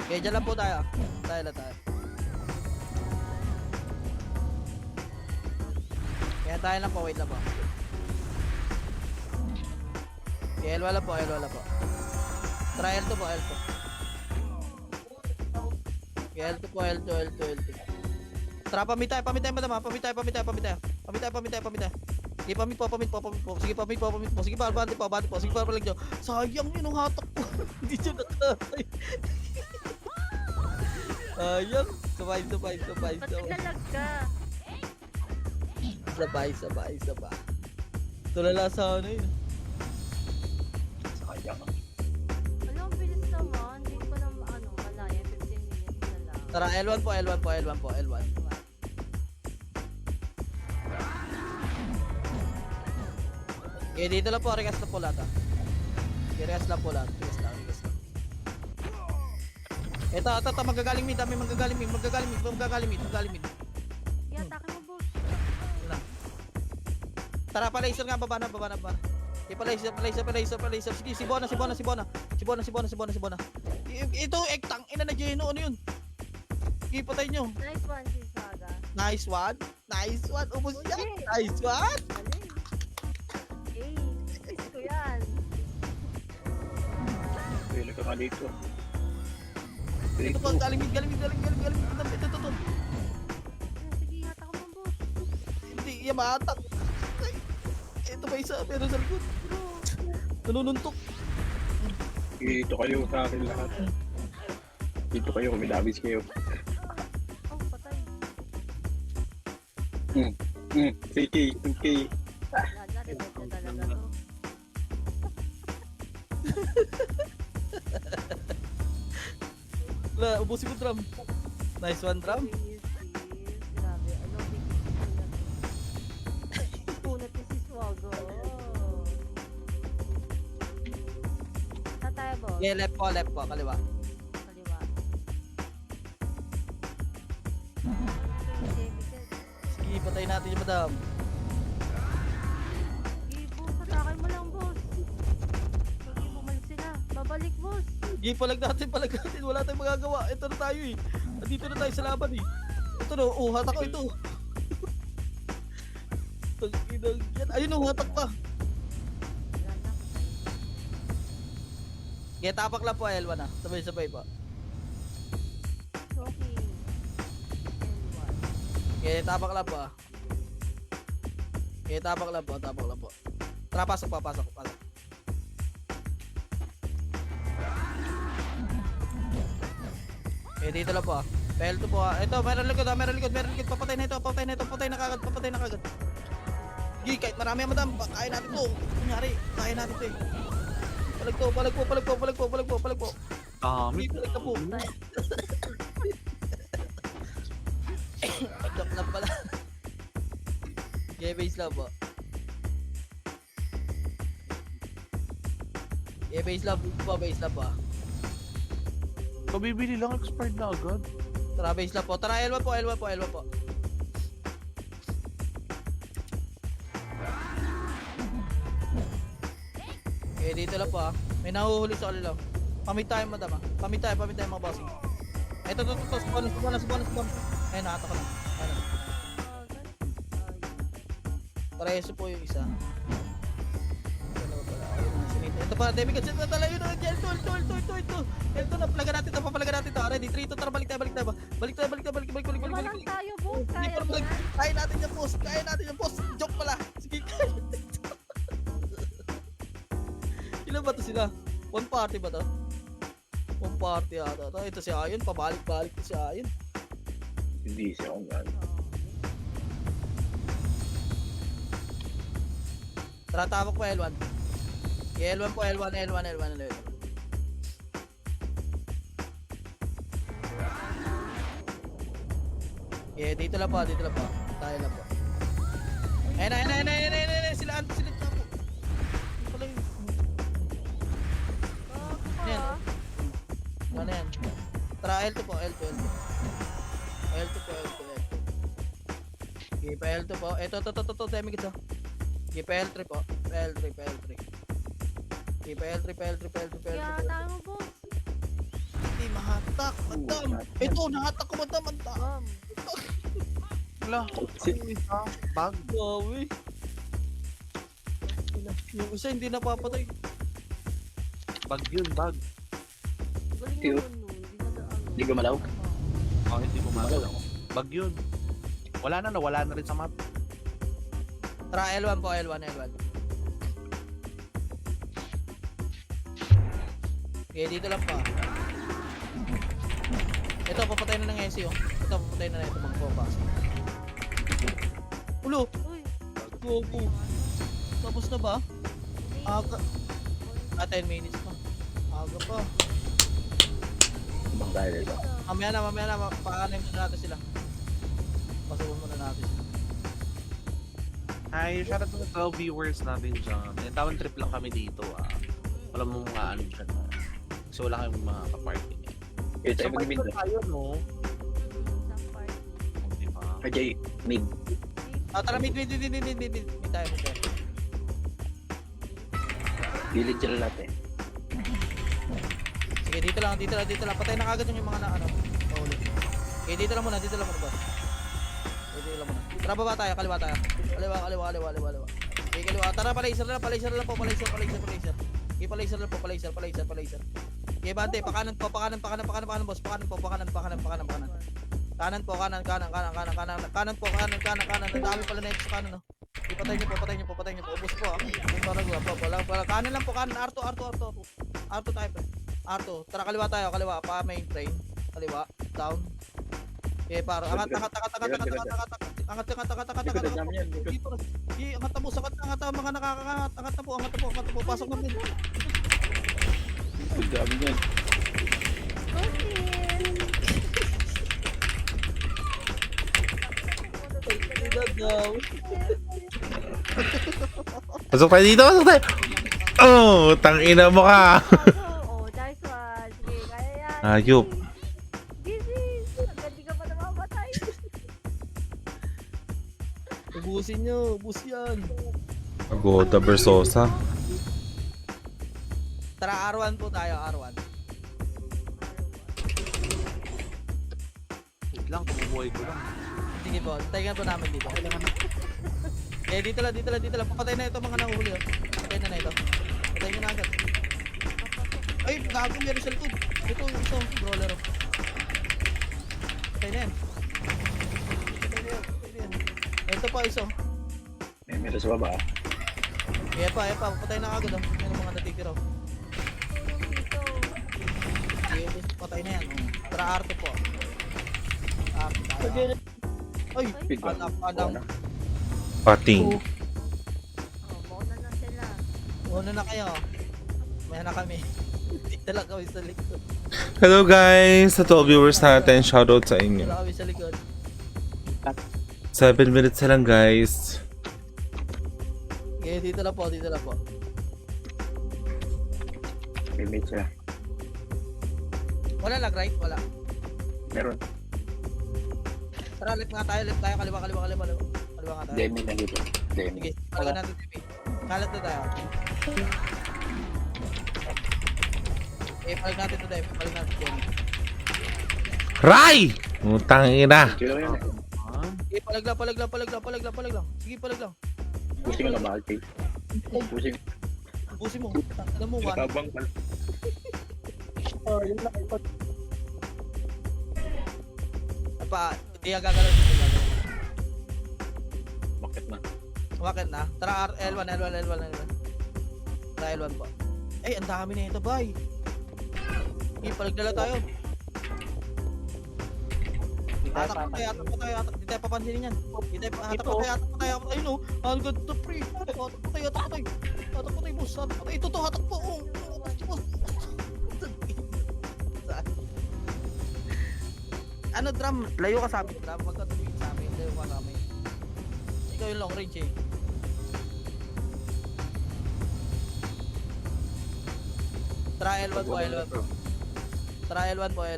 Okay, dyan lang po tayo. Tayo. Kaya tayo lang po, wait lang po. Okay, L1 lang po. Try L2 po. Okay, L2 po. Tara, pamit tayo, madam ha. Pamit tayo. Sige, pamit po. Sige, pamit po. Sige, bante po. Sige, papalag nyo. Sayang yun, ang hatak po. Hindi nyo nakakay. Sayang. Sabay. Ba't naglalag ka? Sabay. Tulala sa ano yun. Sayang. Alam, ang bilis naman. Hindi ko na malaya. 15 minutes na lang. Tara, L1 po. Okay, dito lang po. Regas na po lahat ha. Okay, regas lang. Ito, magagaling mid. Magagaling mid. Kaya atake mo, boss. Tara, pa-laser nga, baba na. Okay, pa-laser. Sige, si Bona. Ito, ektang, ina na Geno, ano yun? Okay, patay nyo. Nice one, si Saga. Nice one. Ubus yan. Okay. Nice one. Galing. Hey, miss ko yan. Pwede ka nga dito. Ito po, galing mid. Ito. Sige, hatak mo, boss. Hindi, yan mahatak. Ay, ito pa isa, pero sa likod. Nanununtok. Dito kayo sa akin lahat. Dito kayo, kumidabis kayo. Oh, patay. CK. Gaga, rebet na talaga to. Wala, ubusin mo drum. Nice one, drum. Grabe, ano, punat ni si Swago. Tatay, boss. Yeah, left po, kaliwa. Kaliwa. Sige, patayin natin yung madam. Sige, boss, atake mo lang, boss. Sige, bumalik sila. Babalik, boss. Sige, palag natin. Wala tayong magagawa. Ito na tayo eh. Andito na tayo sa laban eh. Ito no, hatak ko ito. Tag-inang yan. Ayun, hatak pa. Okay, tapak lang po, L1 ah. Sabay-sabay pa. Okay. Okay, tapak lang po ah. Okay, tapak lang po, tapak lang po. Tara, pasok pa, pasok. Okay, dito lang po ah. Pel to po ah. Ito, meron likod. Papatay na ito, papatay na kagad. Sige, kahit marami ang madam, kaya natin to. Kunyari, kaya natin to eh. Palag po. Dami. Palag ka po. Joke lang pala. Okay, base lang po. Okay, base lang po ah. Kabibili lang, expired na agad. Tara, base lang po. Tara, L1 po. Okay, dito lang po ah. May nahuhuli sa kanila. Pamit tayo, madam ah. Pamit tayo mga bossing. Ito, bonus. Ayun, nakata ko lang. Ayun. Pareso po yung isa. Ito pa, Demi, kasi ito talaga yun. Ito, napalaga natin ito. Ready, 3, 2, tara, balik tayo. Balik. Dalawa lang tayo, boss. Kaya mo yan. Kaya natin yung boss. Joke pala. Sige, kaya natin to. Ilan ba to sila? One party ba to? One party ata to. Ito si Ayon, pabalik-balik to si Ayon. Hindi siya kung gano'n. Tara, tawag po L1. L1 po, L1. Yeah, dito lang po. Tayo lang po. Ayun, sila na po. Pala yun. Yan. Ano yan? Tara, L2 po. Okay, pa L2 po. Ito, dami kita. Okay, pa L3 po. L3. Okay, pa L3. Kaya tayo mo, boss. Hindi, mahatak, madam. Ito, nahatak ko, madam. Wala. Bag. Gawi. Yung isa hindi napapatay. Bag yun, bag. Galing Cute. naman nun. Hindi gumalaw? Oh, hindi gumagalaw. Bag yun. Wala na rin sa map. Tara, L1 po, L1. Okay, dito lang pa. Ito, papatay na ng SEO. Ito, papatay na ito. Magpapasa. Ulo! Uy. Gogo. Tapos na ba? Aga. 10 minutes pa. Aga pa. Ibang dahil ito. Mamaya na. Paanin muna natin sila. Pasuwan muna natin sila. Hi, shoutout to the 12 viewers natin dyan. Tawang trip lang kami dito ah. Wala mo mga ano dyan ah. So wala kayong mga kaparty niya. Ito So tayo mag-mid. tayo no? Isang part. Oh, diba? RJ, mid. Tara, mid tayo. Gilid sila natin. Sige, dito lang. Patay na kagad yung mga na ano. Paulit. Okay, dito lang muna, boss. Dito lang muna. Tara, baba tayo, kaliwa tayo. Kaliwa. Okay, kaliwa. Tara, palaser lang po. Palaser. Okay, palaser lang po, palaser. Okay, bante, pakanan, boss. Pakanan. Kanan po. Ang dami pala na sa kanan, no. Ipatay niyo po. Ubus po, ah. Para kanan lang po, Arto tayo, pre. Arto. Tara, kaliwa tayo, pa main train. Kaliwa, down. Okay, paro. Angat. Angat. Likod namin yan. Likod. Dito. Angat na po, mga nakakaangat. Angat na po. Pasok na din. Good job yan. Pasok tayo dito. Oh, tangina mo ka. Oh, nice one. Sige, kaya yan. Ayop. Busy. Hanggang di ka pa namamatay. Ubusin nyo, ubus yan. Pagoda Versosa. Tara, R1 po tayo, R1. Wait lang, tumubuhay ko lang. Sige po, tayo po namin dito. Eh, dito lang. Papatay na ito mga nanguhuli, oh. Patay na ito. Patay nyo na agad. Ay, gago, meron sa likod. Ito, isang brawler, oh. Patay na yan. Ito pa, iso. May meron sa baba. Ayan pa. Patay na agad, oh. Yan ang mga natitira, oh. Tulong dito. Patay na yan, oh. Tara, Arto po. Ay, Big one. anak. Pating. Oh, mauna na sila. Una na kayo. May na kami. Dito lang kami sa likod. Hello guys! Sa 12 viewers natin, shoutout sa Dito inyo. lang kami sa likod. 7 minutes na lang guys. Okay, dito lang po. May mate sila. Wala right? Wala. Meron. Tara, left nga tayo. Kaliwa nga tayo. Demi na dito. Demi. Sige, palagan natin TV. Kalat na tayo. Palag natin to Demi. Ray! Utang ina. Sino yun? Sige, palag lang. Sige, palag lang. Pusing ko na mahal, Kate. Pusing. Pusin mo. Alam mo, one. Tabang pala. Hindi ang gagalaw dito. Bakit na? Bakit na? Tara, L1. Tara, L1 po. Ay, ang dami na ito, bay. Sige, palagdala tayo. Hatak pa tayo. Hindi tayo papansinin yan. Hatak pa tayo. Ayun o. Ang ganda, pre. Hatak pa tayo. Hatak pa tayo, boss. Hatak pa tayo. Ito to, hatak po. Boss. Ano, drum? Layo ka sa amin, drum. Huwag ka tumingin sa amin. Layo ka sa amin. Ikaw yung long range eh. Tara, L1 po. Tara, L1 po.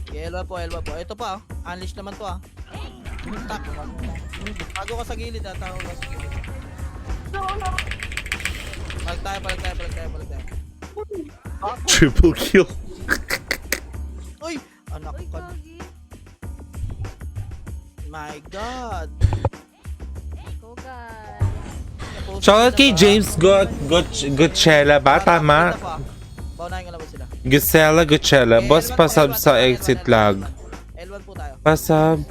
Okay, L1 po. Ito pa, unleash naman to, ah. Tak. Tago ka sa gilid, ah. Tago ka sa gilid. Palag tayo. Triple kill. Uy! Anak Uy, ka. Gogi. My God. Go guys. Shoutout kay James Gutchela ba? Tama? Baunahin ko lang ba sila? Gutchela. Boss pasab sa exit lag. L1 po tayo. Pasab.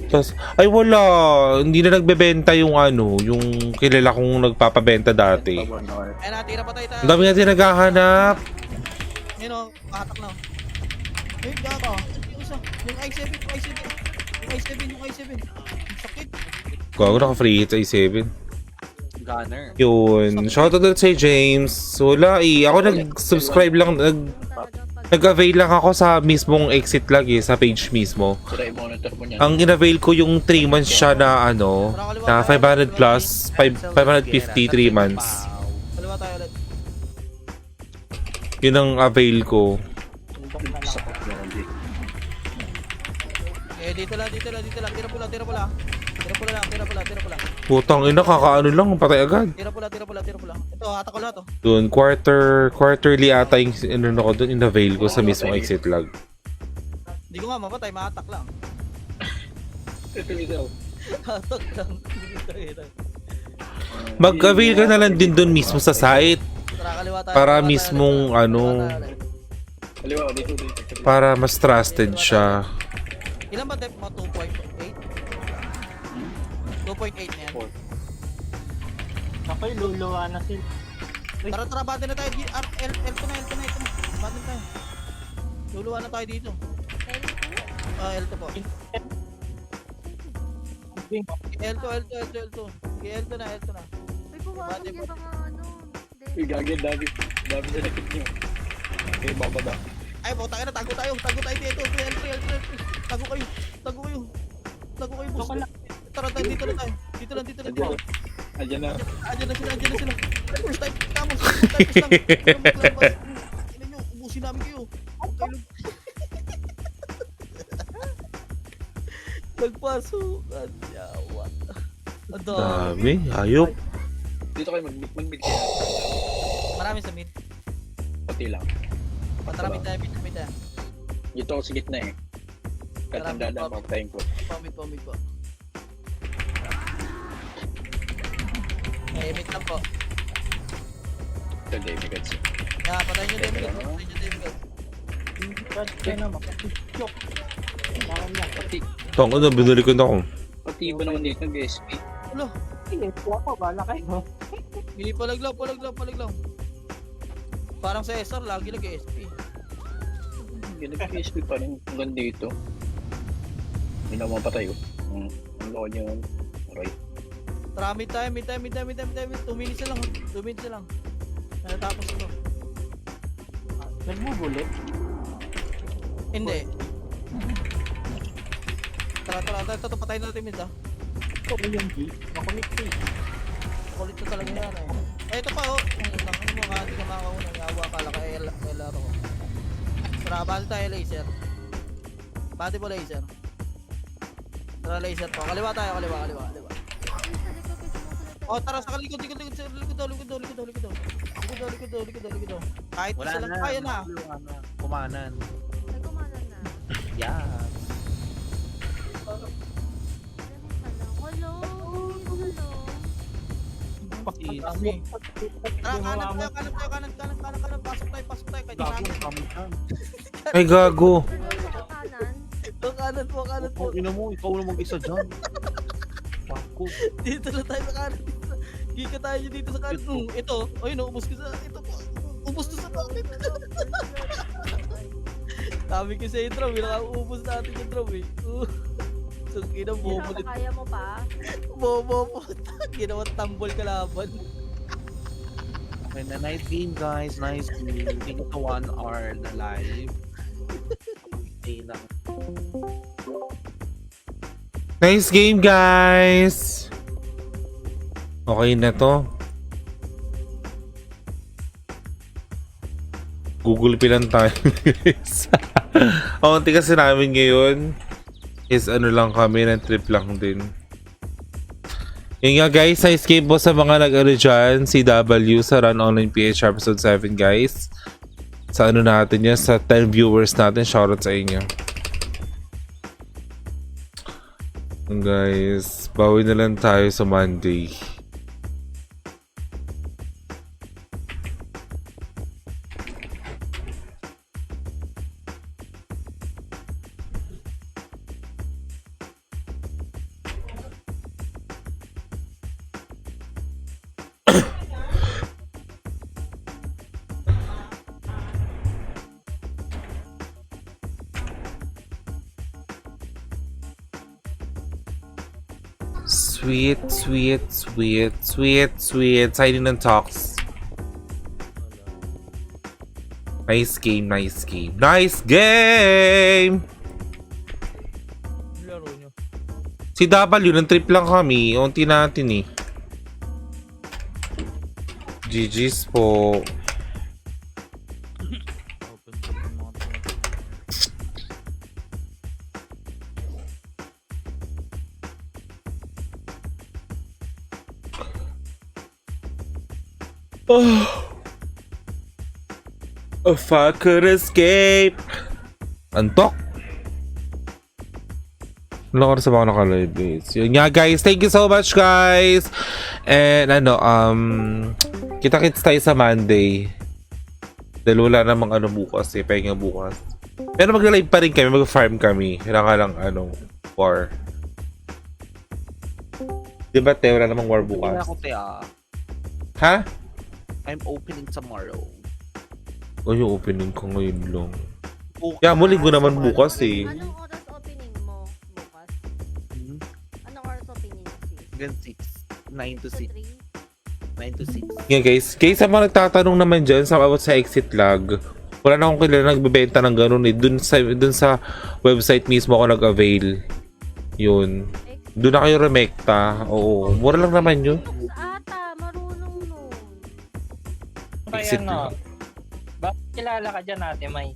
Ay wala. Hindi na nagbebenta yung yung kilala kong nagpapabenta dati. Tabang na kayo. Ayun na, tira pa tayo. Ang dami natin naghahanap. Yun o, kahatak na. Ayun, gago. Yung isa. Yung i7. Ang sakit. Gago, naka-free hit sa i7. Gunner. Yun. Shoutout ulit sa James. Wala eh. Ako nag-subscribe lang. Nag-avail lang ako sa mismong exit lag eh. Sa page mismo. Sira yung monitor mo niyan. Ang in-avail ko yung 3 months siya na na 500 plus, 550 3 months. Kaliwa tayo ulit. Yun ang avail ko. Sapat na kasi. Dito lang. Tira pula. Putang ina, kakaano lang, patay agad. Tira pula. Ito, hatak ko lahat, oh. Doon, quarterly ata yung ko doon, in-avail ko sa mismong exit lag. Hindi ko nga mapatay, mahatak lang. Ito ito. Hatak lang. Mag-avail ka na lang din doon mismo sa site. Tara, kaliwa tayo. Para kaliwa tayo mismong, ulit. ano, Kaliwa tayo ulit. Kaliwa, dito. para mas trusted siya. Ilan ba depth mo? 2.8? 2.8 na yan. Ako'y luluwa na sila. Tara, batin na tayo. L2 na. Batin tayo. Luluwa na tayo dito. L2 po. L2. Okay, L2 na. Uy, pumasok yung mga Uy, gagawin, dami na nakit nyo. Okay, bababa. Ay, tayo na. Tago tayo dito. L3. Tago kayo, boss. Tara, dito na tayo. Dito lang. Ayan na. Andiyan na sila. First time lang. Ina nyo, ubusin namin kayo. Huwag kayo nagpasukan. Yawa. Ang Dami, ayop. Dito kayo mag-mid kayo. Marami sa mid. Pati lang. Patara mid tayo. Dito ako sa gitna eh. Kahit ang dadaan, papatayin ko. Pamid po. Emit lang po. Ito, demigods. Yeah, patayin nyo demigods. Patayin nyo demigods. Brad, kaya naman. Joke. Parang lang. Tango na, binuli ko na ako. Pati iba naman dito, BSP. Ulo. Sige, po ako. Bala kayo. Hindi palaglaw. Parang sa SR, lagi nag-SP. Nag-BSP pa rin hanggang dito. Hindi na mapatay oh. Ang loko niyo yun. Right. Tara, mid time. 2 minutes na lang. 2 minutes na lang. Natapos ito. Nagbubulit. Hindi. Tara. Ito, patayin natin mid ah. Ito ko yung G. Makumit ko eh. Kulit na talaga yan eh. Ito pa oh. Ano mo nga, hindi ka makakauna. Yawa ka lang kay LR ko. Tara, bati tayo laser. Bati po laser. Tara laser po. Kaliwa tayo, kaliwa. Oh, tara sa likod. Kahit isa lang kaya na. Kumanan. Ay, kumanan na. Yeah. Hello. Tara, kanan. Pasok tayo. Kahit kanan. Ay, gago. Kanan po. Ina mo, ikaw na mag-isa dyan. Pako. Dito na tayo sa kanan. Gika tayo dito sa kanan. Ito. Ay, naubos ko sa... Ito po. Ubos to sa bakit. Sabi ko sa intro, ubos natin yung intro eh. So, bobo din. Kaya mo pa? Bobo po. Ginawa tambol kalaban. Okay na, nice game guys. Nice game. Hindi ko 1 hour na live. Okay lang. Nice game, guys! Okay na to. Google Pay lang tayo, guys. Ang unti kasi namin ngayon is ano lang kami, ng trip lang din. Yun nga guys, nice game po sa mga nag-ano dyan, CW sa Run Online PH episode 7 guys. Sa ano natin yan, sa 10 viewers natin, shoutout sa inyo. Guys, bawi na lang tayo sa Monday. Sweet. Signing and talks. Nice game. Laro nyo. Si W, ng trip lang kami. Unti natin eh. GG's po. If I could escape. Antok. Wala ko na sa mga naka-live guys. Yun nga guys. Thank you so much guys. And kita-kits tayo sa Monday. Dahil wala namang bukas eh. Pahinga bukas. Pero mag-live pa rin kami. Mag-farm kami. Kailangan lang war. Diba te? Wala namang war Hindi bukas. ako te Ha? I'm opening tomorrow. O yung opening ko ngayon lang. Bukas. Yeah, muli ko naman bukas eh. Anong oras opening mo bukas? Hmm? Anong oras opening mo sis? Hanggang 6. 9 to 6. 3? 9 to 6. Yeah guys, sa mga nagtatanong naman dyan sa about sa exit lag, wala na akong kilala nagbebenta ng ganun eh. Dun sa website mismo ako nag-avail. Yun. Doon na kayo remekta. Oo, mura lang naman yun. Sa ata, marunong nun. Exit Kaya no. lang. Bakit kilala ka dyan ate, May?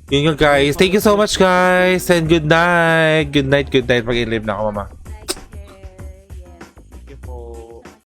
Yun nga guys. Thank you so much guys. And good night. Good night. Mag-i-live na ako mama.